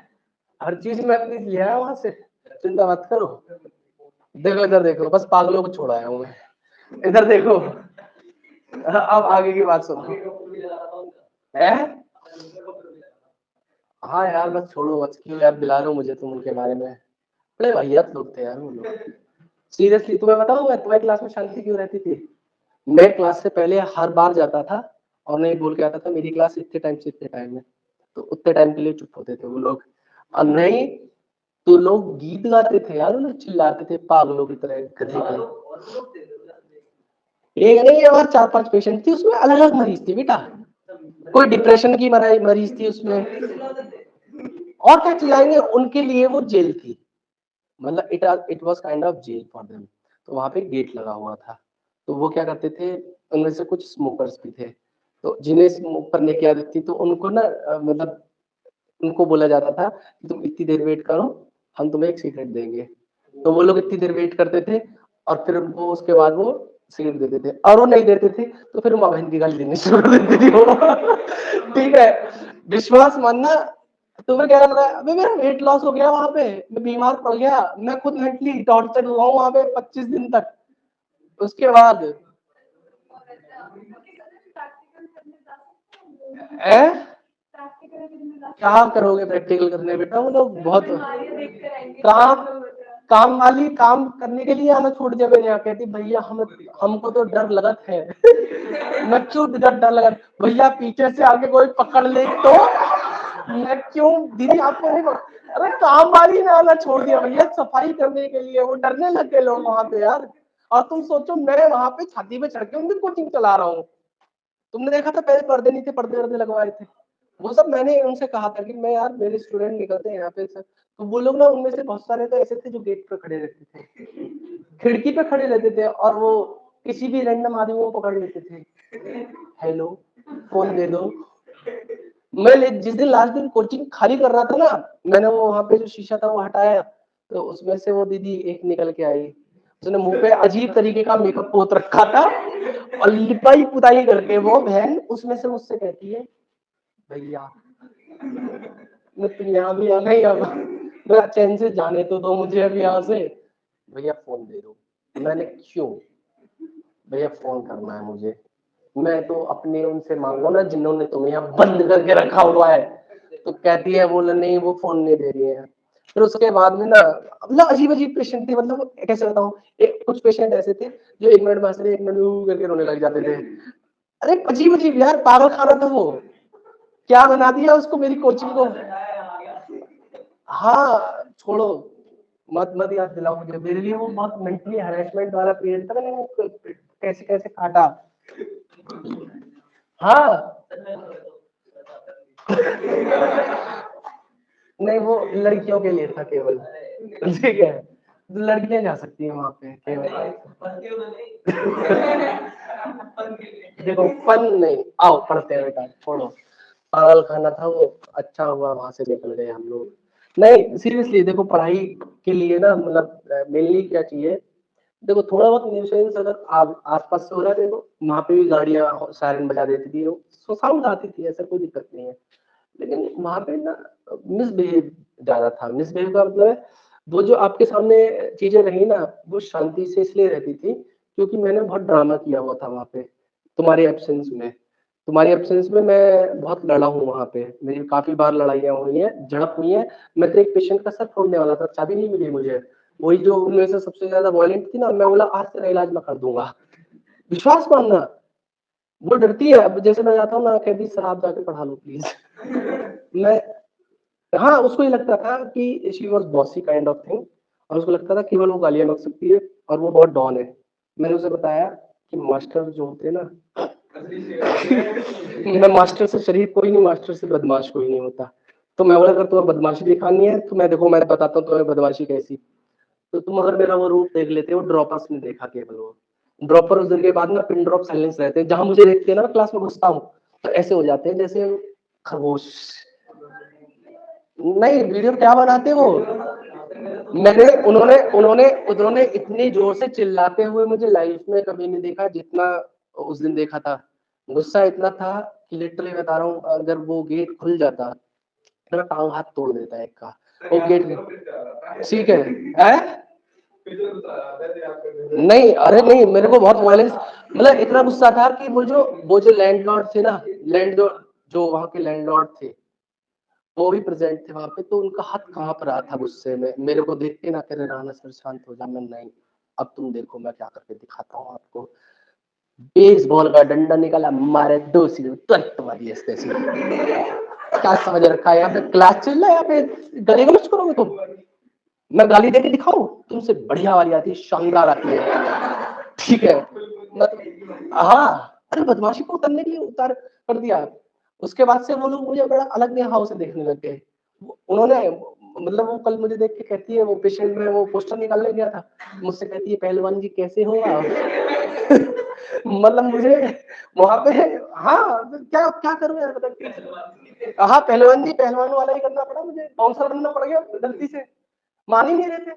हर चीज मैं अपनी ले आया वहां से, चिंता मत करो। देखो इधर देखो, बस पागलों को छोड़ आया हूँ मैं, इधर देखो। अब आगे की बात सुनो है। हाँ यार बस छोड़ो, बस क्यों यार दिला रहे हो मुझे तुम उनके बारे में, बड़े वाहियात लोग थे यार वो लोग। सीरियसली तुम्हें बताऊं मैं तुम्हारी क्लास में शांति क्यों रहती थी? मैं क्लास से पहले हर बार जाता था और नहीं बोल के आता था मेरी क्लास इतने टाइम से इतने टाइम में, तो उतने टाइम के लिए चुप होते थे वो लोग। और नहीं तो लोग गीत गाते थे यार, उन्हें चिल्लाते थे पागलों की तरह, गधे के। एक नहीं और 4-5 पेशेंट थी उसमें, अलग अलग मरीज थे बेटा, कोई डिप्रेशन की मरीज थी उसमें, और क्या चिल्लाएंगे, उनके लिए वो जेल थी, मतलब it was kind of jail for them. तो वहां पे गेट लगा हुआ था, तो वो क्या करते थे, उनमें से कुछ स्मोकर्स भी थे, तो जिन्हें स्मोक करने की आदत थी तो उनको ना मतलब उनको बोला जाता था कि तुम इतनी देर वेट करो, हम तुम्हें एक सिगरेट देंगे। तो वो लोग इतनी देर वेट करते थे और फिर उनको उसके बाद वो सिगरेट देते थे, और वो नहीं देते थे तो फिर माँ बहन की गाली देनी शुरू कर देती थी वो। ठीक है, विश्वास मानना। तुम्हें क्या लग रहा है, अबे मेरा वेट लॉस हो गया वहां पे, मैं बीमार पड़ गया, मैं खुद मेंटली टॉर्चर हुआ हूँ वहां पे 25 दिन तक। उसके बाद ए? क्या करोगे प्रैक्टिकल करने बेटा, वो लोग बहुत काम काम वाली काम करने के लिए आना छोड़ दिया मैंने, कहती भैया हम हमको तो डर लगत है। मैं क्यों डर लगा भैया, पीछे से आके कोई पकड़ ले तो मैं क्यों दीदी आपको नहीं पकड़, अरे काम वाली ने आना छोड़ दिया भैया सफाई करने के लिए, वो डरने लग गए लोग वहां पे यार। और तुम सोचो मैं वहां पे छाती पे चढ़ के उनकी कोचिंग चला रहा हूँ। तुमने देखा था पहले पर्दे नहीं थे, पर्दे वर्दे लगवाए थे, वो सब मैंने उनसे कहा था कि मैं यार मेरे स्टूडेंट निकलते हैं यहाँ पे सर, तो वो लोग ना उनमें से बहुत सारे तो ऐसे थे जो गेट पे खड़े रहते थे, खिड़की पे खड़े रहते थे, और वो किसी भी रैंडम आदमी को पकड़ लेते थे, हेलो फोन दे दो। मैं जिस दिन लास्ट दिन कोचिंग खाली कर रहा था ना, मैंने वो वहां पे जो शीशा था वो हटाया, तो उसमें से वो दीदी एक निकल के आई, उसने मुंह पे अजीब तरीके का मेकअप पोत रखा था और लिपाई पुताई करके वो बहन उसमें से मुझसे कहती है, भैया मैं तुम यहाँ भी आ गई, अब मैं चैन से जाने तो दो मुझे अब यहाँ से। भैया फोन दे दो। मैंने क्यों? भैया फोन करना है मुझे। मैं तो अपने उनसे मांगो ना जिन्होंने तुम्हें यहाँ बंद करके रखा हुआ है। तो कहती है बोले नहीं वो फोन नहीं दे रही है। फिर उसके बाद में ना मतलब अजीब अजीब पेशेंट थे, मतलब कैसे बताऊं, कुछ पेशेंट ऐसे थे जो 1 मिनट में हंस रहे 1 मिनट में करके रोने लग जाते थे। अरे अजीब अजीब यार, पागल खाना था वो। क्या बना दिया उसको मेरी कोचिंग को। हाँ छोड़ो, मत मत याद दिलाओ मुझे, मेरे लिए वो बहुत मेंटली हरेसमेंट वाला पीरियड था। मैंने कैसे कैसे काटा। हाँ नहीं वो लड़कियों के लिए था केवल, ठीक है, लड़कियां जा सकती हैं वहां पे केवल। देखो फन नहीं, आओ पढ़ते हैं बेटा, छोड़ो पागल खाना था वो। अच्छा हुआ वहां से निकल गए हम लोग। नहीं सीरियसली देखो, पढ़ाई के लिए ना मतलब मेनली क्या चाहिए, देखो थोड़ा बहुत न्यूसेंस अगर आप आसपास से हो रहा है, देखो वहां पे भी गाड़ियां सायरन बजा देती थी, वो साउंड आती थी, ऐसा कोई दिक्कत नहीं है। लेकिन वहां पे ना मिसबिहेव ज्यादा था। मिसबिहेव का मतलब है वो जो आपके सामने चीजें रही ना, वो शांति से इसलिए रहती थी क्योंकि मैंने बहुत ड्रामा किया हुआ था वहां पे तुम्हारे एब्सेंस में। तुम्हारी एब्सेंस में मैं बहुत लड़ा हूँ वहां पे, मेरी काफी बार लड़ाइयाँ हुई हैं, झड़प हुई है। मैं तो एक पेशेंट का सर फोड़ने वाला था, चाबी नहीं मिली मुझे। वही जो उनमें से सबसे ज्यादा वॉयलेंट थी ना, मैं बोला आज तेरा इलाज मैं कर दूंगा। विश्वास मानना, वो डरती है। अब जैसे मैं जाता हूँ ना, कहती सर आप जाके पढ़ा लो प्लीज। मैं हाँ, उसको ये लगता था कि she was bossy kind of thing, और उसको लगता था केवल वो गालियां बक सकती है और वो बहुत डॉन है। मैंने उसे बताया कि मास्टर जो होते हैं ना, मैं मास्टर से शरीफ कोई नहीं, मास्टर से बदमाश कोई नहीं होता। तो मैं बोला अगर तुम्हें बदमाशी दिखानी है तो मैं देखो मैं बताता हूँ तुम्हें बदमाशी कैसी। तो तुम अगर मेरा वो रूप देख लेते हो, ड्रॉपर्स ने देखा केवल वो ड्रॉपर उस दिन के बाद ना पिन ड्रॉप साइलेंस रहते हैं, जहां मुझे देखते हैं ना क्लास में घुसता हूँ तो ऐसे हो जाते हैं जैसे खरगोश। नहीं वीडियो क्या बनाते हो। मैंने उन्होंने उन्होंने उन्होंने इतनी जोर से चिल्लाते हुए मुझे लाइफ में कभी नहीं देखा जितना उस दिन देखा था। गुस्सा इतना था कि लिटरली बता रहा हूँ, अगर वो गेट खुल जाता तो मैं टांग हाथ तोड़ देता एक का। वो गेट ठीक है? नहीं अरे नहीं, मेरे को बहुत वायलेंस, मतलब इतना गुस्सा था कि वो जो लैंडलॉर्ड थे ना, लैंड जो वहां के लैंडलॉर्ड थे वो भी प्रेजेंट थे वहां पे, तो उनका हाथ कांप रहा था गुस्से में। मेरे को देख के ना कह रहे राणा सर शांत हो जा। मैं नहीं, अब तुम देखो मैं क्या करके दिखाता हूँ आपको। बेसबॉल का डंडा निकाला, मारे 2 सीधे तुरंत मारी ऐसे ऐसे। क्या समझ रखा है यहाँ पे क्लास चल रहा है, यहाँ पे गले गलौज करोगे तुम। मैं गाली देके दिखाऊं, तुमसे बढ़िया वाली आती है, शानदार आती है, ठीक है। हाँ अरे बदमाशी को उतरने के लिए उतार कर दिया। उसके बाद से वो लोग मुझे बड़ा अलग निगाहों से देखने लग गए। उन्होंने मतलब वो कल मुझे देख के कहती है, वो पेशेंट में वो पोस्टर निकालने गया था, मुझसे कहती है पहलवान जी कैसे हो आप। मतलब मुझे वहां पे हाँ क्या क्या करूं यार, मतलब हाँ पहलवान जी, पहलवान वाला ही करना पड़ा मुझे, बाउंसर बनना पड़ गया गलती से। मान ही नहीं रहे थे।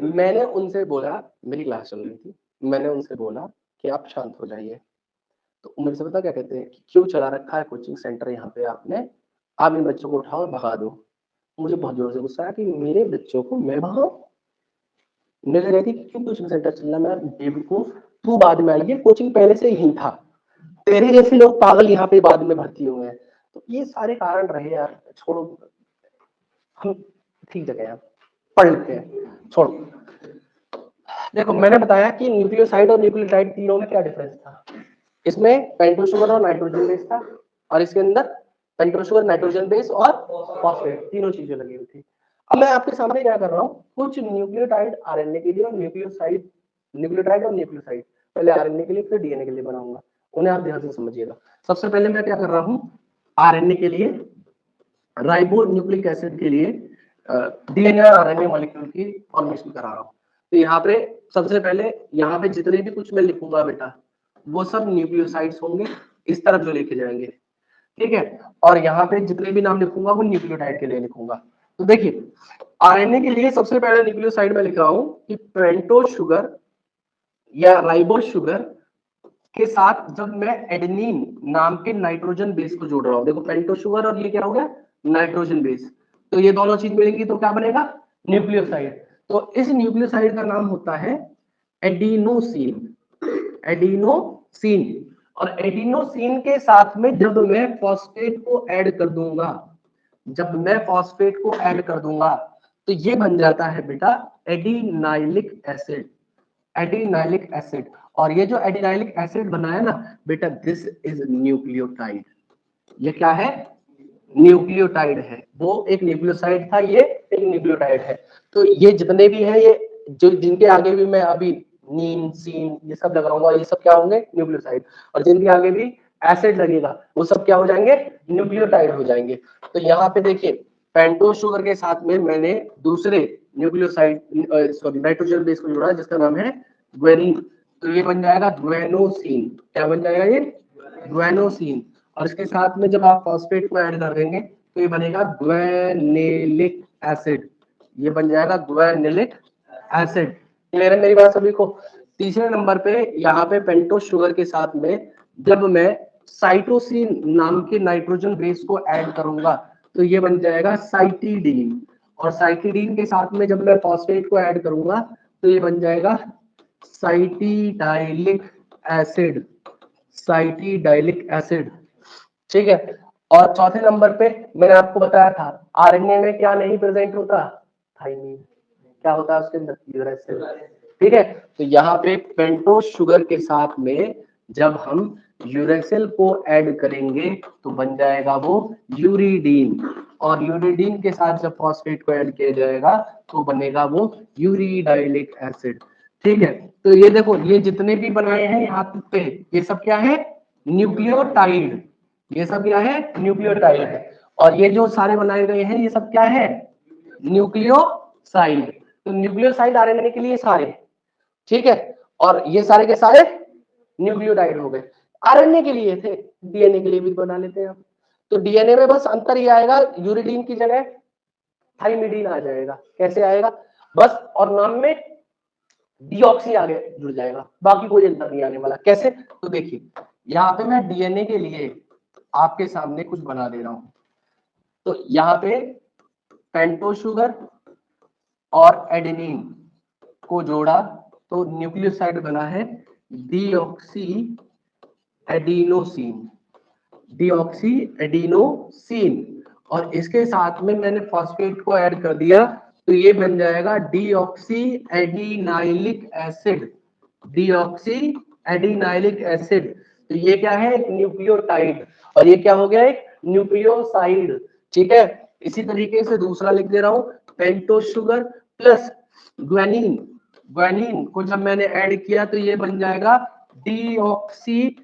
मैंने उनसे बोला, मेरी क्लास चल रही थी, मैंने उनसे बोला कि आप शांत हो जाइए। तो मेरे से पता क्या कहते हैं कि क्यों चला रखा है कोचिंग सेंटर यहाँ पे आपने, आप इन बच्चों को उठाओ और भगा दो। मुझे बहुत जोर से गुस्सा आया कि मेरे बच्चों को मैं भगाऊं। मुझे कहती कि क्यों कोचिंग सेंटर चल रहा है। मैं बेवकूफ, तू बाद में आई है, कोचिंग पहले से ही था, तेरे जैसे लोग पागल यहाँ पे बाद में भर्ती हुए हैं। तो ये सारे कारण रहे यार, छोड़ो हम ठीक जगह हैं, पढ़ लेते हैं, छोड़ो। देखो मैंने बताया कि न्यूक्लियोसाइड और न्यूक्लियोटाइड तीनों में क्या डिफरेंस था। इसमें पेंटोस शुगर और नाइट्रोजन बेस था, और इसके अंदर पेंटोस शुगर, नाइट्रोजन बेस और फॉस्फेट तीनों चीजें लगी हुई थी। अब मैं आपके सामने क्या कर रहा हूँ, कुछ न्यूक्लियोटाइड आरएनए के लिए और न्यूक्लियोसाइड, न्यूक्लियोटाइड और न्यूक्लियोसाइड पहले आरएनए के लिए फिर डीएनए के लिए बनाऊंगा, उन्हें आप ध्यान से समझिएगा। सबसे पहले मैं क्या कर रहा हूँ, आरएनए के लिए राइबो न्यूक्लिक एसिड के लिए डीएनए और आरएनए मॉलिक्यूल की फॉर्मेशन करा रहा हूँ। तो यहाँ पे सबसे पहले यहाँ पे जितने भी कुछ मैं लिखूंगा बेटा वो सब न्यूक्लियोसाइड्स होंगे, इस तरफ जो लिखे जाएंगे, ठीक है। और यहाँ पे जितने भी नाम लिखूंगा वो न्यूक्लियोटाइड के लिए लिखूंगा। तो देखिए आरएनए के लिए सबसे पहले न्यूक्लियोसाइड में लिख रहा हूं कि पेंटोज शुगर या राइबोज शुगर के साथ जब मैं एडेनिन नाम के नाइट्रोजन बेस को जोड़ रहा हूं, देखो पेंटोज शुगर और ये क्या हो गया नाइट्रोजन बेस, तो ये दोनों चीज मिलेंगी तो क्या बनेगा न्यूक्लियोसाइड। तो इस न्यूक्लियोसाइड का नाम होता है एडिनोसिन, एडिनोसिन। और एडिनोसिन के साथ में जब मैं फॉस्फेट को ऐड कर दूंगा, जब मैं फॉस्फेट को ऐड कर दूंगा तो ये बन जाता है बेटा एडिनाइलिक एसिड, एडिनाइलिक एसिड। और ये जो एडिनाइलिक एसिड बना है ना बेटा दिस इज न्यूक्लियोटाइड, ये क्या है न्यूक्लियोटाइड है, वो एक न्यूक्लियोसाइड था ये एक न्यूक्लियोटाइड है। तो ये जितने भी हैं ये जो जिनके आगे भी मैं अभी नीन सीन ये सब लगाऊंगा ये सब क्या होंगे न्यूक्लियोसाइड, और जिनके आगे भी एसिड लगेगा वो सब क्या हो जाएंगे न्यूक्लियोटाइड हो जाएंगे। तो यहाँ पे देखिए पेंटोज शुगर के साथ में मैंने दूसरे न्यूक्लियोसाइड सॉरी नाइट्रोजन बेस को जोड़ा जिसका नाम है ग्वेनिन, तो ये बन जाएगा ग्वेनोसिन, क्या बन जाएगा ये ग्वेनोसिन। और इसके साथ में जब आप फॉस्फेट को ऐड कर देंगे तो ये बनेगा ग्वेनिलिक एसिड, ये बन जाएगा ग्वेनिलिक एसिड। क्लियर है मेरी बात सभी को। तीसरे नंबर पे यहाँ पे पेंटोज शुगर के साथ में जब मैं साइटोसिन नाम के नाइट्रोजन बेस को ऐड करूंगा तो ये बन जाएगा साइटिडीन, और साइटिडीन के साथ में जब मैं फॉस्फेट को ऐड करूंगा तो ये बन जाएगा साइटिडाइलिक एसिड, साइटिडाइलिक एसिड। ठीक है। और चौथे नंबर पे मैंने आपको बताया था आरएनए में क्या नहीं प्रेजेंट होता थाइमिन, क्या होता है उसके अंदर यूरेसिल। ठीक है। तो यहाँ पे पेंटोज शुगर के साथ में जब हम यूरेसिल को ऐड करेंगे तो बन जाएगा वो यूरिडीन, और यूरिडीन के साथ जब फॉस्फेट को ऐड किया जाएगा तो बनेगा वो यूरिडाइलिक एसिड। ठीक है। तो ये देखो ये जितने भी बनाए हैं यहाँ पे ये सब क्या है न्यूक्लियोटाइड, ये सब क्या है न्यूक्लियोटाइड है। और ये जो सारे बनाए गए हैं ये सब क्या है न्यूक्लियोसाइड। तो न्यूक्लियोसाइड आरएनए के लिए सारे, ठीक है। और ये सारे के सारे न्यूक्लियोटाइड हो गए। आरएनए के लिए थे, डीएनए के लिए भी बना लेते हैं हम। तो डीएनए में बस अंतर ये आएगा यूरिडीन की जगह थाइमिडीन आ जाएगा। कैसे आएगा बस, और नाम में डीऑक्सी आगे जुड़ जाएगा, बाकी कोई अंतर नहीं आने वाला। कैसे तो देखिए यहाँ पे मैं डीएनए के लिए आपके सामने कुछ बना दे रहा हूं। तो यहाँ पे पेंटोज शुगर और एडेनिन को जोड़ा तो न्यूक्लियोसाइड बना है डीऑक्सी एडिनोसिन, डीऑक्सी एडिनोसिन। और इसके साथ में मैंने फॉस्फेट को ऐड कर दिया तो ये बन जाएगा deoxy adenylic acid, deoxy adenylic acid. तो ये क्या है एक न्यूक्लियोटाइड, और ये क्या हो गया एक न्यूक्लियोसाइड। ठीक है। इसी तरीके से दूसरा लिख दे रहा हूं pentose sugar plus guanine, guanine को जब मैंने ऐड किया तो ये बन जाएगा डीऑक्सी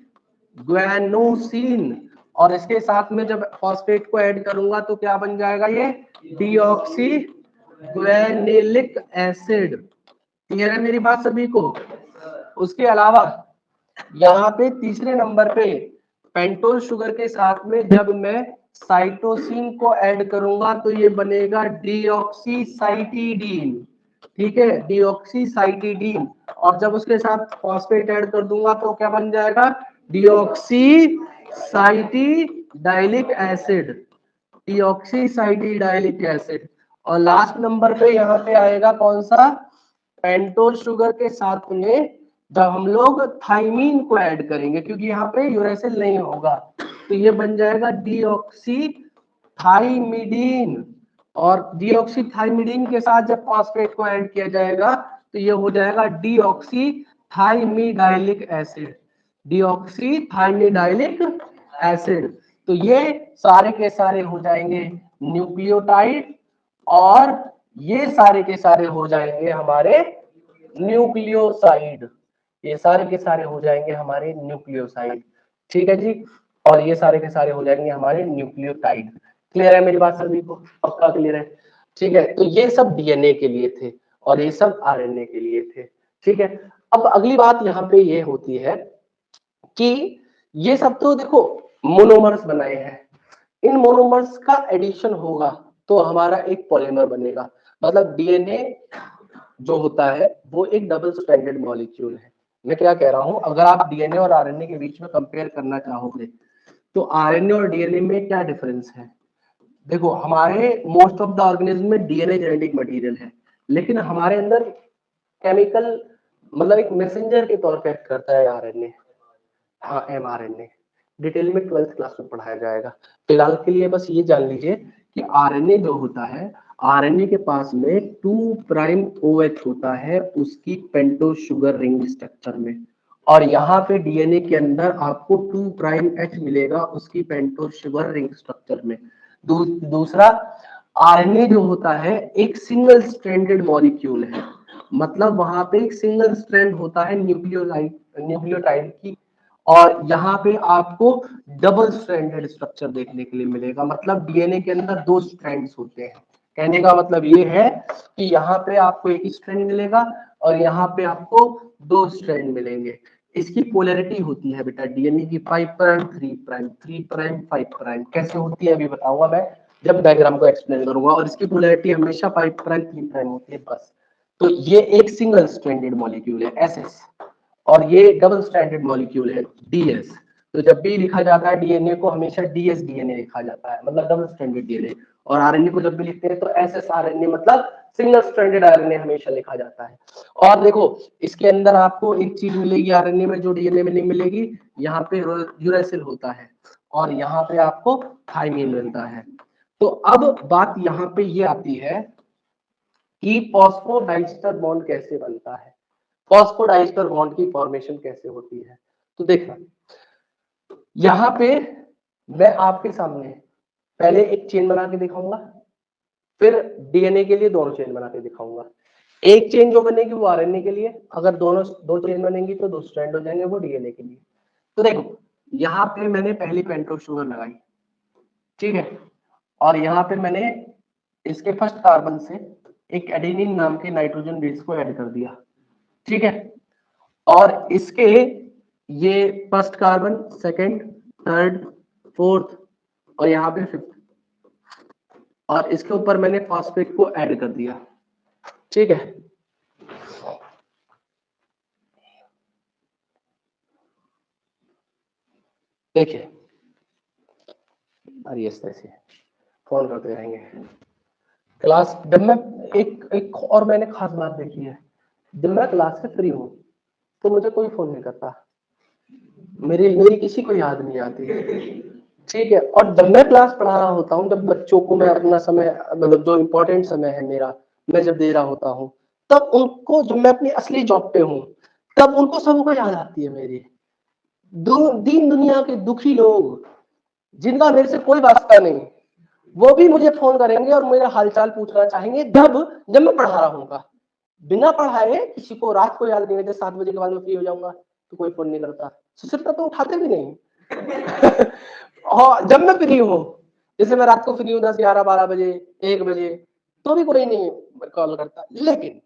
ग्वेनोसिन, और इसके साथ में जब फॉस्फेट को ऐड करूंगा तो क्या बन जाएगा ये डीऑक्सी ग्वेनिलिक एसिड। क्लियर है मेरी बात सभी को। उसके अलावा यहाँ पे तीसरे नंबर पे पेंटोज शुगर के साथ में जब मैं साइटोसिन को ऐड करूंगा तो ये बनेगा डीऑक्सीसाइटिडीन, ठीक है डीऑक्सीसाइटिडीन। और जब उसके साथ फॉस्फेट ऐड कर दूंगा तो क्या बन जाएगा डीऑक्सीसाइटिडाइलिक एसिड, डीऑक्सीसाइटिडाइलिक एसिड। और लास्ट नंबर पे यहाँ पे आएगा कौन सा पेंटोज शुगर के साथ में जब हम लोग थाइमीन को ऐड करेंगे, क्योंकि यहाँ पे यूरेसिल नहीं होगा तो ये बन जाएगा डीऑक्सी थाइमिडीन। और डीऑक्सी थाइमिडीन के साथ जब फॉस्फेट को ऐड किया जाएगा तो ये हो जाएगा deoxy thymidylic acid, deoxy thymidylic acid. तो ये सारे के सारे हो जाएंगे न्यूक्लियोटाइड, और ये सारे के सारे हो जाएंगे हमारे न्यूक्लियोसाइड, ये सारे के सारे हो जाएंगे हमारे न्यूक्लियोसाइड। ठीक है जी। और ये सारे के सारे हो जाएंगे हमारे न्यूक्लियोटाइड। क्लियर है मेरी बात सभी को, पक्का क्लियर है। ठीक है। तो ये सब डीएनए के लिए थे और ये सब आरएनए के लिए थे। ठीक है। अब अगली बात यहाँ पे ये होती है कि ये सब तो देखो मोनोमर्स बनाए हैं, इन मोनोमर्स का एडिशन होगा तो हमारा एक पॉलीमर बनेगा। मतलब डीएनए जो होता है वो एक डबल स्ट्रैंडेड मॉलिक्यूल है। मैं क्या कह रहा हूं, अगर आप डीएनए और आरएनए के बीच में कंपेयर करना चाहोगे तो आरएनए और डीएनए में क्या डिफरेंस है? देखो, हमारे मोस्ट ऑफ द ऑर्गेनिज्म में डीएनए जेनेटिक मटेरियल है, लेकिन हमारे अंदर केमिकल मतलब एक मैसेंजर के तौर पे एक्ट करता है आरएनए, हाँ एमआरएनए। डिटेल में 12th क्लास में पढ़ाया जाएगा। फिलहाल के लिए बस ये जान लीजिए कि आरएनए जो होता है, आरएनए के पास में 2 प्राइम ओएच होता है उसकी पेंटो शुगर रिंग स्ट्रक्चर में, और यहाँ पे डीएनए के अंदर आपको 2 प्राइम एच मिलेगा उसकी पेंटो शुगर रिंग स्ट्रक्चर में। दूसरा, आरएनए जो होता है एक सिंगल स्ट्रैंडेड मॉलिक्यूल है, मतलब वहां पे एक सिंगल स्ट्रैंड होता है न्यूक्लियोटाइड की, और यहाँ पे आपको डबल स्ट्रैंडेड स्ट्रक्चर देखने के लिए मिलेगा। मतलब डीएनए के अंदर 2 स्ट्रैंड्स होते हैं। कहने का मतलब ये है कि यहाँ पे आपको एक स्ट्रैंड मिलेगा और यहाँ पे आपको 2 स्ट्रैंड मिलेंगे। इसकी पोलैरिटी होती है बेटा डीएनए की 5 प्राइम 3 प्राइम 3 प्राइम 5 प्राइम। कैसे होती है अभी बताऊंगा मैं जब डायग्राम को एक्सप्लेन करूंगा, और इसकी पोलैरिटी हमेशा 5 प्राइम 3 प्राइम होती है बस। तो ये एक सिंगल स्ट्रैंडेड मॉलिक्यूल है एसएस, और ये डबल स्ट्रैंडेड मॉलिक्यूल है डीएस। तो जब भी लिखा जाता है डीएनए को हमेशा डीएस डीएनए लिखा जाता है, मतलब डबल स्ट्रैंडेड डीएनए, और आरएनए को जब भी लिखते हैं तो एसएस आरएनए मतलब सिंगल स्ट्रैंडेड आरएनए हमेशा लिखा जाता है। और देखो, इसके अंदर आपको एक चीज मिलेगी आरएनए में जो डीएनए में नहीं मिलेगी, यहाँ पे यूरेसिल होता है और यहाँ पे आपको थाइमिन मिलता है। तो अब बात यहाँ पे ये आती है कि फॉस्फोडाइस्टर बॉन्ड कैसे बनता है, फॉस्फोडाइस्टर बॉन्ड की फॉर्मेशन कैसे होती है। तो देखना, यहाँ पे मैं आपके सामने पहले एक चेन बना के दिखाऊंगा, फिर डीएनए के लिए दोनों चेन बना के दिखाऊंगा। एक चेन जो बनेगी वो आरएनए के लिए, अगर दोनों 2 चेन बनेंगी तो 2 स्ट्रैंड हो जाएंगे वो डीएनए के लिए। तो देखो, यहाँ पे मैंने पहली पेंटो शुगर लगाई, ठीक है, और यहाँ पे मैंने इसके फर्स्ट कार्बन से एक एडेनिन नाम के नाइट्रोजन बेस को ऐड कर दिया, ठीक है, और इसके ये first carbon, second, third, fourth और यहाँ पे फिफ्थ, और इसके ऊपर मैंने फॉस्फेट को ऐड कर दिया, ठीक है। देखिए, अरे इस तरह से फोन करते रहेंगे क्लास। जब मैं एक और मैंने खास बात देखी है, जब मैं क्लास से फ्री हूँ तो मुझे कोई फोन नहीं करता, मेरी किसी को याद नहीं आती, ठीक है। और जब मैं क्लास पढ़ा रहा होता हूँ, जब बच्चों को मैं अपना समय मतलब जो इम्पोर्टेंट समय है मेरा मैं जब दे रहा होता हूँ, तब उनको, जब मैं अपनी असली जॉब पे हूँ तब उनको सबको याद आती है मेरी। दीन दुनिया के दुखी लोग जिनका मेरे से कोई वास्ता नहीं, वो भी मुझे फोन करेंगे और मेरा हालचाल पूछना चाहेंगे जब जब मैं पढ़ा रहा हूँ। बिना पढ़ाए किसी को रात को याद नहीं रहते, 7 बजे के बाद में फ्री हो जाऊंगा तो कोई फोन नहीं करता, सुसरता तो उठाते भी नहीं। और जब मैं फ्री हूँ, जैसे मैं रात को फ्री हूँ 10 11 12 बजे 1 बजे, तो भी कोई नहीं कॉल करता। लेकिन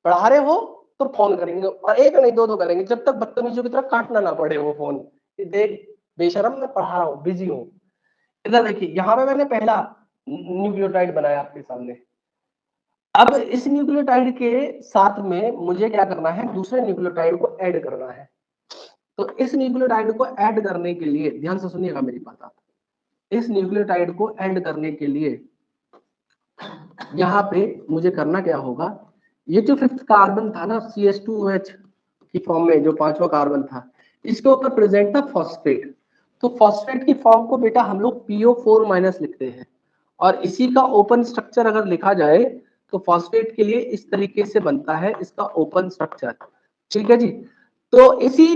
पढ़ा रहे हो तो फोन करेंगे, और एक नहीं 2 करेंगे, जब तक बदतमीजों की तरह काटना ना पड़े वो फोन। देख बेशरम, मैं पढ़ा रहा हूँ, बिजी हूँ। इधर देखिए, यहाँ पे मैंने पहला न्यूक्लियोटाइड बनाया आपके सामने। अब इस न्यूक्लियोटाइड के साथ में मुझे क्या करना है, दूसरे न्यूक्लियोटाइड को ऐड करना है। तो इस न्यूक्लियोटाइड को ऐड करने के लिए ध्यान से सुनिएगा मेरी बात। इस न्यूक्लियोटाइड को ऐड करने के लिए यहाँ पे मुझे करना क्या होगा, ये जो 5th कार्बन था ना CH2OH की फॉर्म में, जो 5वां कार्बन था, इसके ऊपर प्रेजेंट था फॉस्फेट। तो फॉस्फेट की फॉर्म को बेटा हम लोग PO4- लिखते हैं, और इसी का ओपन स्ट्रक्चर अगर लिखा जाए तो फॉस्फेट के लिए इस तरीके से बनता है इसका ओपन स्ट्रक्चर, ठीक है जी। तो इसी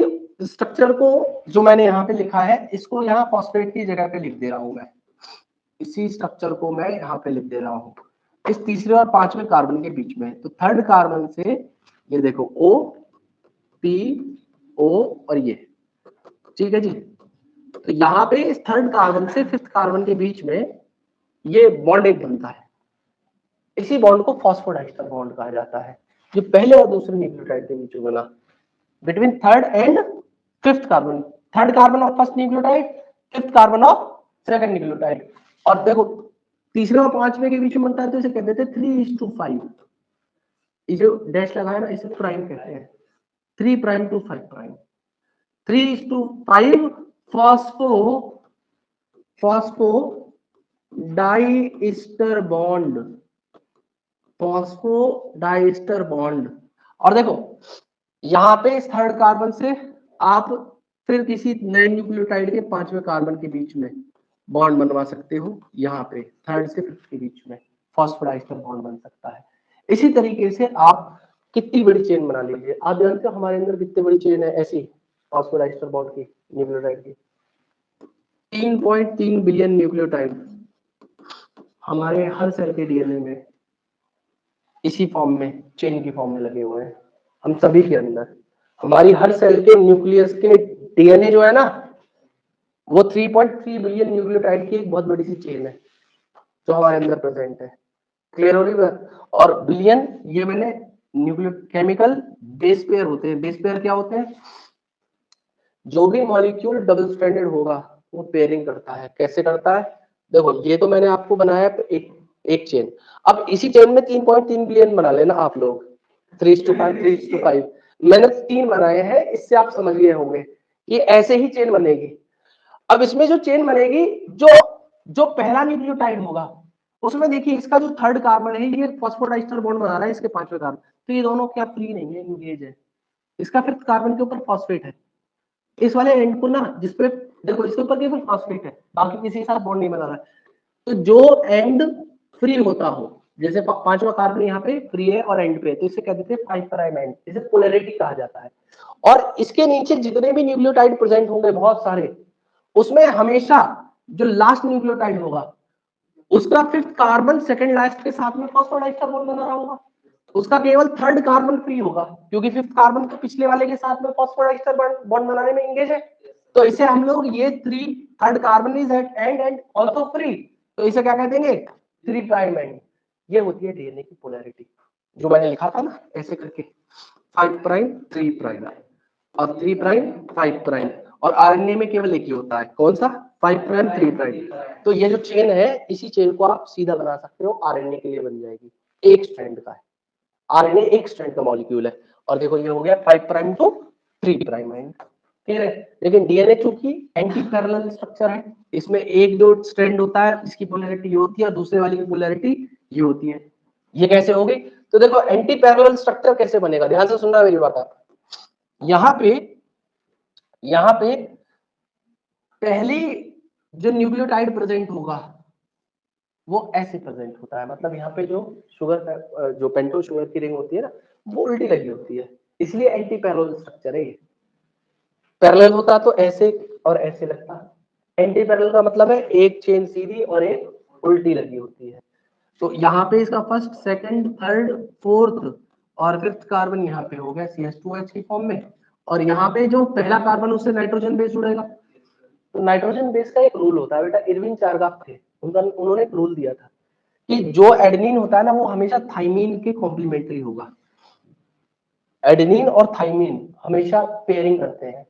स्ट्रक्चर को जो मैंने यहाँ पे लिखा है, इसको यहाँ फॉस्फेट की जगह पे लिख दे रहा हूं मैं, इसी स्ट्रक्चर को मैं यहाँ पे लिख दे रहा हूँ इस तीसरे और 5वें कार्बन के बीच में। तो 3rd कार्बन से ये देखो O P O और ये, ठीक है जी। तो यहाँ पे इस 3rd कार्बन से 5th कार्बन के बीच में ये बॉन्ड एक बनता है, इसी बॉन्ड को फॉस्फोडाइस्टर बॉन्ड कहा जाता है, जो पहले और दूसरे न्यूक्लियोटाइड के बीच में बना, between 3rd and 5th carbon, 3rd carbon of first nucleotide, 5th carbon of second nucleotide. और देखो तीसरे और पांचवे के बीच में बनता है तो इसे कहते थे 3:5। ये जो डैश लगाया ना इसे प्राइम कहते हैं, 3 prime to 5 prime. 3:5 phosphodiester bond, phosphodiester bond. और देखो यहाँ पे इस थर्ड कार्बन से आप फिर किसी नए न्यूक्लियोटाइड के पांचवें कार्बन के बीच में बॉन्ड बनवा सकते हो, यहाँ पे थर्ड से फिफ्थ के बीच में फॉस्फोडाइस्टर बॉन्ड बन सकता है। इसी तरीके से आप कितनी बड़ी चेन बना लीजिए। आप जानते हो हमारे अंदर कितनी बड़ी चेन है ऐसी फॉस्फोडाइस्टर बॉन्ड की, न्यूक्लियोटाइड की? 3.3 बिलियन न्यूक्लियोटाइड हमारे हर सेल के डीएनए में इसी फॉर्म में, चेन की फॉर्म में लगे हुए हैं। हम सभी के अंदर, हमारी हर सेल के न्यूक्लियस के डीएनए जो है ना, वो 3.3 बिलियन न्यूक्लियोटाइड की एक बहुत बड़ी सी चेन है जो हमारे अंदर प्रेजेंट है। क्लियर हो रही है? और बिलियन ये मैंने न्यूक्लियो केमिकल बेस पेयर होते हैं। बेस पेयर क्या होते हैं? जो भी मॉलिक्यूल डबल स्ट्रैंडेड होगा वो पेयरिंग करता है। कैसे करता है? देखो ये तो मैंने आपको बनाया एक चेन। अब इसी चेन में 3.3 बिलियन बना लेना आप लोग, 3:5 3:5। मैंने 3 बनाए हैं, इससे आप समझ गए होंगे कि ऐसे ही चेन बनेगी। अब इसमें जो चेन बनेगी, जो जो पहला न्यूक्लियोटाइड होगा उसमें देखिए इसका जो थर्ड कार्बन है ये फॉस्फोडाइस्टर बॉन्ड बना रहा है इसके पांचवें कार्बन, तो ये दोनों क्या फ्री नहीं है, इंगेज है। इसका फिफ्थ कार्बन के ऊपर फॉस्फेट है। इस वाले एंड को ना जिसपे देखो इसके ऊपर केवल फॉस्फेट है, बाकी किसी के साथ बॉन्ड नहीं बना रहा है। तो जो एंड फ्री होता हो, जैसे पांचवा कार्बन यहाँ पे फ्री है और एंड पे, तो इसे कहते थे 5 प्राइम एंड, इसे पोलैरिटी कहा जाता है। और इसके नीचे जितने भी न्यूक्लियोटाइड प्रेजेंट होंगे बहुत सारे, उसमें हमेशा जो लास्ट न्यूक्लियोटाइड होगा उसका फिफ्थ कार्बन सेकंड लास्ट के साथ में फॉस्फोडाइस्टर बॉन्ड बना रहा होगा। उसका केवल थर्ड कार्बन फ्री होगा क्योंकि फिफ्थ कार्बन तो पिछले वाले के साथ में फॉस्फोडाइस्टर बॉन्ड बनाने में एंगेज है। तो इसे हम लोग ये third carbon is at end also free, तो इसे क्या कह देंगे? 3 प्राइम एंड। ये होती है डीएनए की पोलैरिटी, जो मैंने लिखा था ना ऐसे करके, 5 प्राइम 3 प्राइम और 3 प्राइम 5 प्राइम। और आरएनए में केवल एक ही होता है, कौन सा? 5 प्राइम 3 प्राइम। तो ये जो चेन है इसी चेन को आप सीधा बना सकते हो, आरएनए के लिए बन जाएगी। एक स्ट्रैंड का है आरएनए, एक स्ट्रैंड का मॉलिक्यूल है। और देखो ये हो गया 5 prime to 3 prime end, clear है? लेकिन डीएनए चूंकि एंटी पैरेलल स्ट्रक्चर है, इसमें एक दो स्ट्रैंड होता है, इसकी पोलैरिटी ये होती है और दूसरे वाली की पोलैरिटी ये होती है। ये कैसे होगी? तो देखो एंटी पैरेलल स्ट्रक्चर कैसे बनेगा, ध्यान से सुनना मेरी बात। आप यहाँ पे पहली जो न्यूक्लियोटाइड प्रेजेंट होगा वो ऐसे प्रेजेंट होता है, मतलब यहाँ पे जो शुगर जो पेंटोज शुगर की रिंग होती है ना, वो उल्टी लगी होती है, इसलिए एंटी पैरेलल स्ट्रक्चर है ये। पैरेलल होता तो ऐसे और ऐसे लगता, एंटी पैरेलल का मतलब है एक चेन सीधी और एक उल्टी लगी होती है। तो यहाँ पे इसका फर्स्ट सेकंड थर्ड फोर्थ और फिफ्थ कार्बन यहाँ पे हो गया CH2H की फॉर्म में, और यहाँ पे जो पहला कार्बन उससे नाइट्रोजन बेस जुड़ेगा। तो नाइट्रोजन बेस का एक रूल होता है बेटा, इरविन चारगाफ थे, उन्होंने एक रूल दिया था कि जो एडेनिन होता है ना वो हमेशा थाइमीन के कॉम्प्लीमेंट्री होगा। एडेनिन और थाइमीन हमेशा पेयरिंग करते हैं,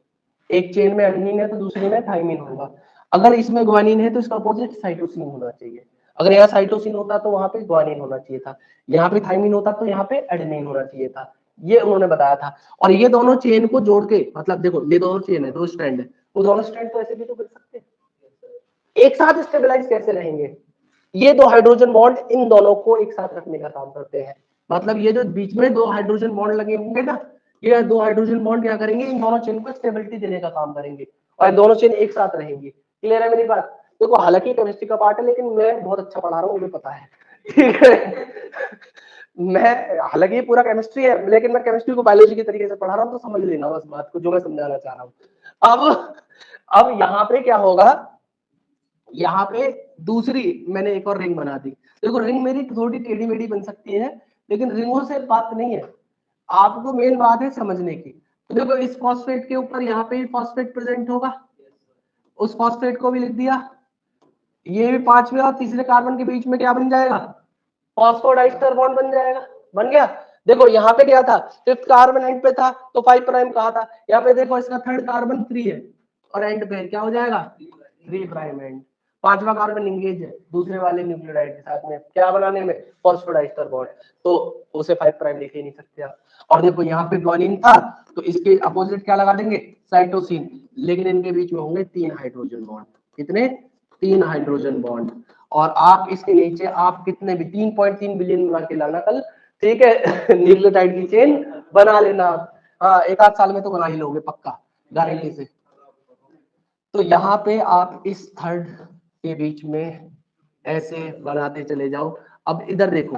एक चेन में एडेनिन है तो दूसरे में थाइमीन होगा। अगर इसमें ग्वानिन है तो इसका अपोजिट साइटोसिन होना चाहिए। अगर यहाँ साइटोसिन होता तो वहां पे ग्वानिन होना चाहिए था, यहाँ पे थाइमीन होता तो यहाँ पे एडेनिन होना चाहिए था। ये उन्होंने बताया था। और ये दोनों चेन को जोड़ के, मतलब देखो ये दोनों चेन है, दो स्ट्रैंड है, वो दोनों स्ट्रैंड तो ऐसे भी तो कर सकते हैं, एक साथ स्टेबलाइज कैसे रहेंगे? ये दो हाइड्रोजन बॉन्ड इन दोनों को एक साथ रखने का काम करते हैं। मतलब ये जो बीच में दो हाइड्रोजन बॉन्ड लगे होंगे ना, ये दो हाइड्रोजन बॉन्ड क्या करेंगे? इन दोनों चेन को स्टेबिलिटी देने का काम करेंगे और दोनों चेन एक साथ रहेंगी। क्लियर है मेरी बात? देखो हालांकि केमिस्ट्री का पार्ट है लेकिन मैं बहुत अच्छा पढ़ा रहा हूँ, मुझे पता है, ठीक है? मैं हालांकि ये पूरा केमिस्ट्री है लेकिन मैं केमिस्ट्री को बायोलॉजी के तरीके से पढ़ा रहा हूँ, तो समझ लेना बस बात को जो मैं समझाना चाह रहा हूँ। अब यहाँ पे क्या होगा, यहाँ पे दूसरी मैंने एक और रिंग बना दी। देखो रिंग मेरी थोड़ी टेढ़ी मेढ़ी बन सकती है लेकिन रिंगों से बात नहीं है, आपको मेन बात है समझने की। तो देखो इस फॉस्फेट के ऊपर यहाँ पे फॉस्फेट प्रेजेंट होगा, उस फॉस्फेट को भी लिख दिया। ये भी पांचवें और तीसरे कार्बन के बीच में क्या बन जाएगा? फॉस्फोडाइस्टर बॉन्ड बन जाएगा। बन गया। देखो यहाँ पे क्या था, फिफ्थ कार्बन एंड पे था तो 5 प्राइम कहा था, यहाँ पे देखो इसका थर्ड कार्बन 3 है और एंड पे क्या हो जाएगा? 3 प्राइम एंड। 5वां कार्बन इंगेज है दूसरे वाले न्यूक्लियोटाइड के साथ में, क्या बनाने में, फॉस्फोडाइस्टर बॉन्ड, तो उसे 5 प्राइम लिख ही नहीं सकते आप। और देखो यहाँ पे ग्वानिन था तो इसके अपोजिट क्या लगा देंगे, साइटोसिन, लेकिन इनके बीच में होंगे 3 हाइड्रोजन बॉन्ड, कितने, 3 हाइड्रोजन बॉन्ड। और आप इसके नीचे आप कितने भी 3.3 बिलियन बना के लाना कल, ठीक है न्यूक्लियोटाइड की चेन बना लेना। हाँ, एक आध साल में तो बना ही लोगे पक्का, गारंटी से। तो यहाँ पे आप इस थर्ड के बीच में ऐसे बनाते चले जाओ। अब इधर देखो,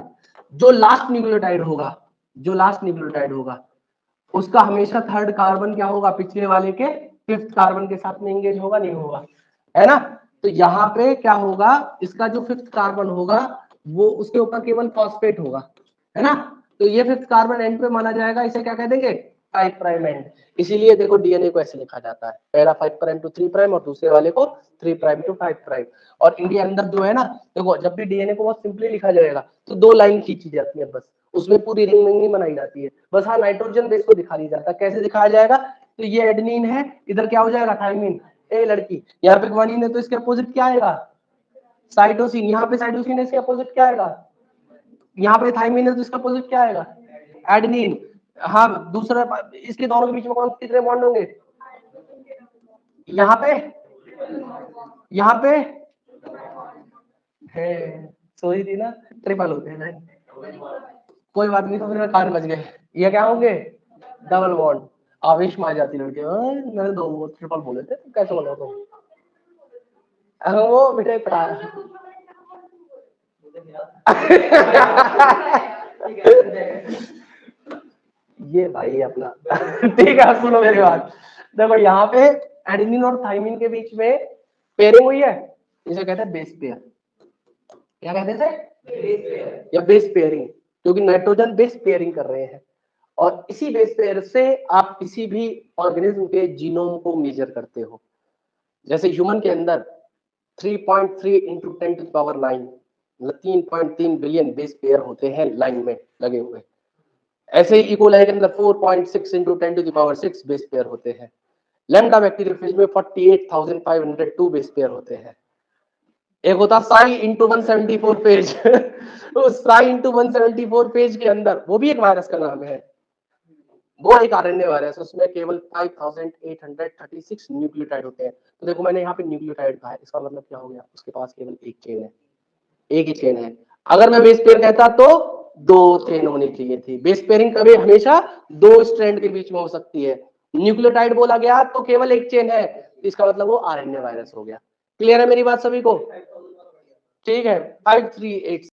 जो लास्ट न्यूक्लियोटाइड होगा, जो लास्ट न्यूक्लियोटाइड होगा उसका हमेशा थर्ड कार्बन क्या होगा, पिछले वाले के फिफ्थ कार्बन के साथ में एंगेज होगा, नहीं होगा, है ना। तो यहाँ पे क्या होगा, इसका जो फिफ्थ कार्बन होगा वो उसके ऊपर केवल फॉस्फेट होगा, है ना। तो ये फिफ्थ कार्बन एंड पे माना जाएगा, इसे क्या कह देंगे, 5 प्राइम एंड। इसीलिए देखो डीएनए को ऐसे लिखा जाता है, पहला 5 प्राइम टू 3 प्राइम और दूसरे वाले को 3 प्राइम टू 5 प्राइम। और इनके अंदर जो है ना, देखो जब भी डीएनए को बहुत सिंपली लिखा जाएगा तो 2 लाइन खींची जाती है बस, उसमें पूरी रिंग नहीं बनाई जाती है, बस हाँ नाइट्रोजन बेस को दिखा दिया जाता है। कैसे दिखाया जाएगा, तो ये एडेनिन है, इधर क्या हो जाएगा, थायमिन, ए लड़की, यहाँ पे ग्वानिन है तो इसके अपोजिट क्या आएगा, साइटोसिन, यहाँ पे साइटोसिन है, इसके अपोजिट क्या आएगा, यहाँ पे थायमिन है तो इसका अपोजिट क्या आएगा, एडेनिन। हाँ, दूसरा इसके दोनों के बीच में कौन कितने बॉन्ड होंगे, यहाँ पे, यहाँ पे है, सोई थी ना, ट्रिपल होते हैं ना, कोई बात नहीं, तो फिर 4 बज गए, ये क्या होंगे, डबल बॉन्ड। आवेश में आ जाती लड़की, मैंने 2 ट्रिपल बोले थे, कैसे बोला तुम, वो बेटे पढ़ा ये भाई अपना ठीक है, सुनो मेरी बात, देखो यहाँ पे एडेनिन और थाइमिन के बीच में पेयरिंग हुई है, इसे कहते हैं बेस पेयर, क्या कहते हैं, या बेस पेयरिंग, क्योंकि नाइट्रोजन बेस पेयरिंग कर रहे हैं। और इसी बेस पेयर से आप किसी भी ऑर्गेनिज्म के जीनोम को मेजर करते हो। जैसे ह्यूमन के अंदर 3.3 into 10 to power 9, 3.3 billion base pair होते हैं लाइन में लगे हुए। ऐसे ही इकोलाई के अंदर 4.6 into 10 to power 6 base pair होते हैं। लैम्डा बैक्टीरियोफेज में 48,502 बेस पेयर होते हैं। एक होता साई इंटू 174 पेज उस साई इंटू 174 पेज के अंदर, वो भी एक वायरस का नाम है, वो एक आरएनए वायरस, उसमें केवल 5836 न्यूक्लियोटाइड होते हैं। तो देखो मैंने यहाँ पे न्यूक्लियोटाइड कहा है, इसका मतलब क्या हो गया, उसके पास केवल एक चेन है, एक ही चेन है। अगर मैं बेस पेयर कहता तो 2 चेन होनी चाहिए थी। बेस पेयरिंग कभी हमेशा 2 स्ट्रैंड के बीच में हो सकती है। न्यूक्लियोटाइड बोला गया तो केवल एक चेन है, इसका मतलब वो आरएनए वायरस हो गया। क्लियर है मेरी बात सभी को, ठीक है। 538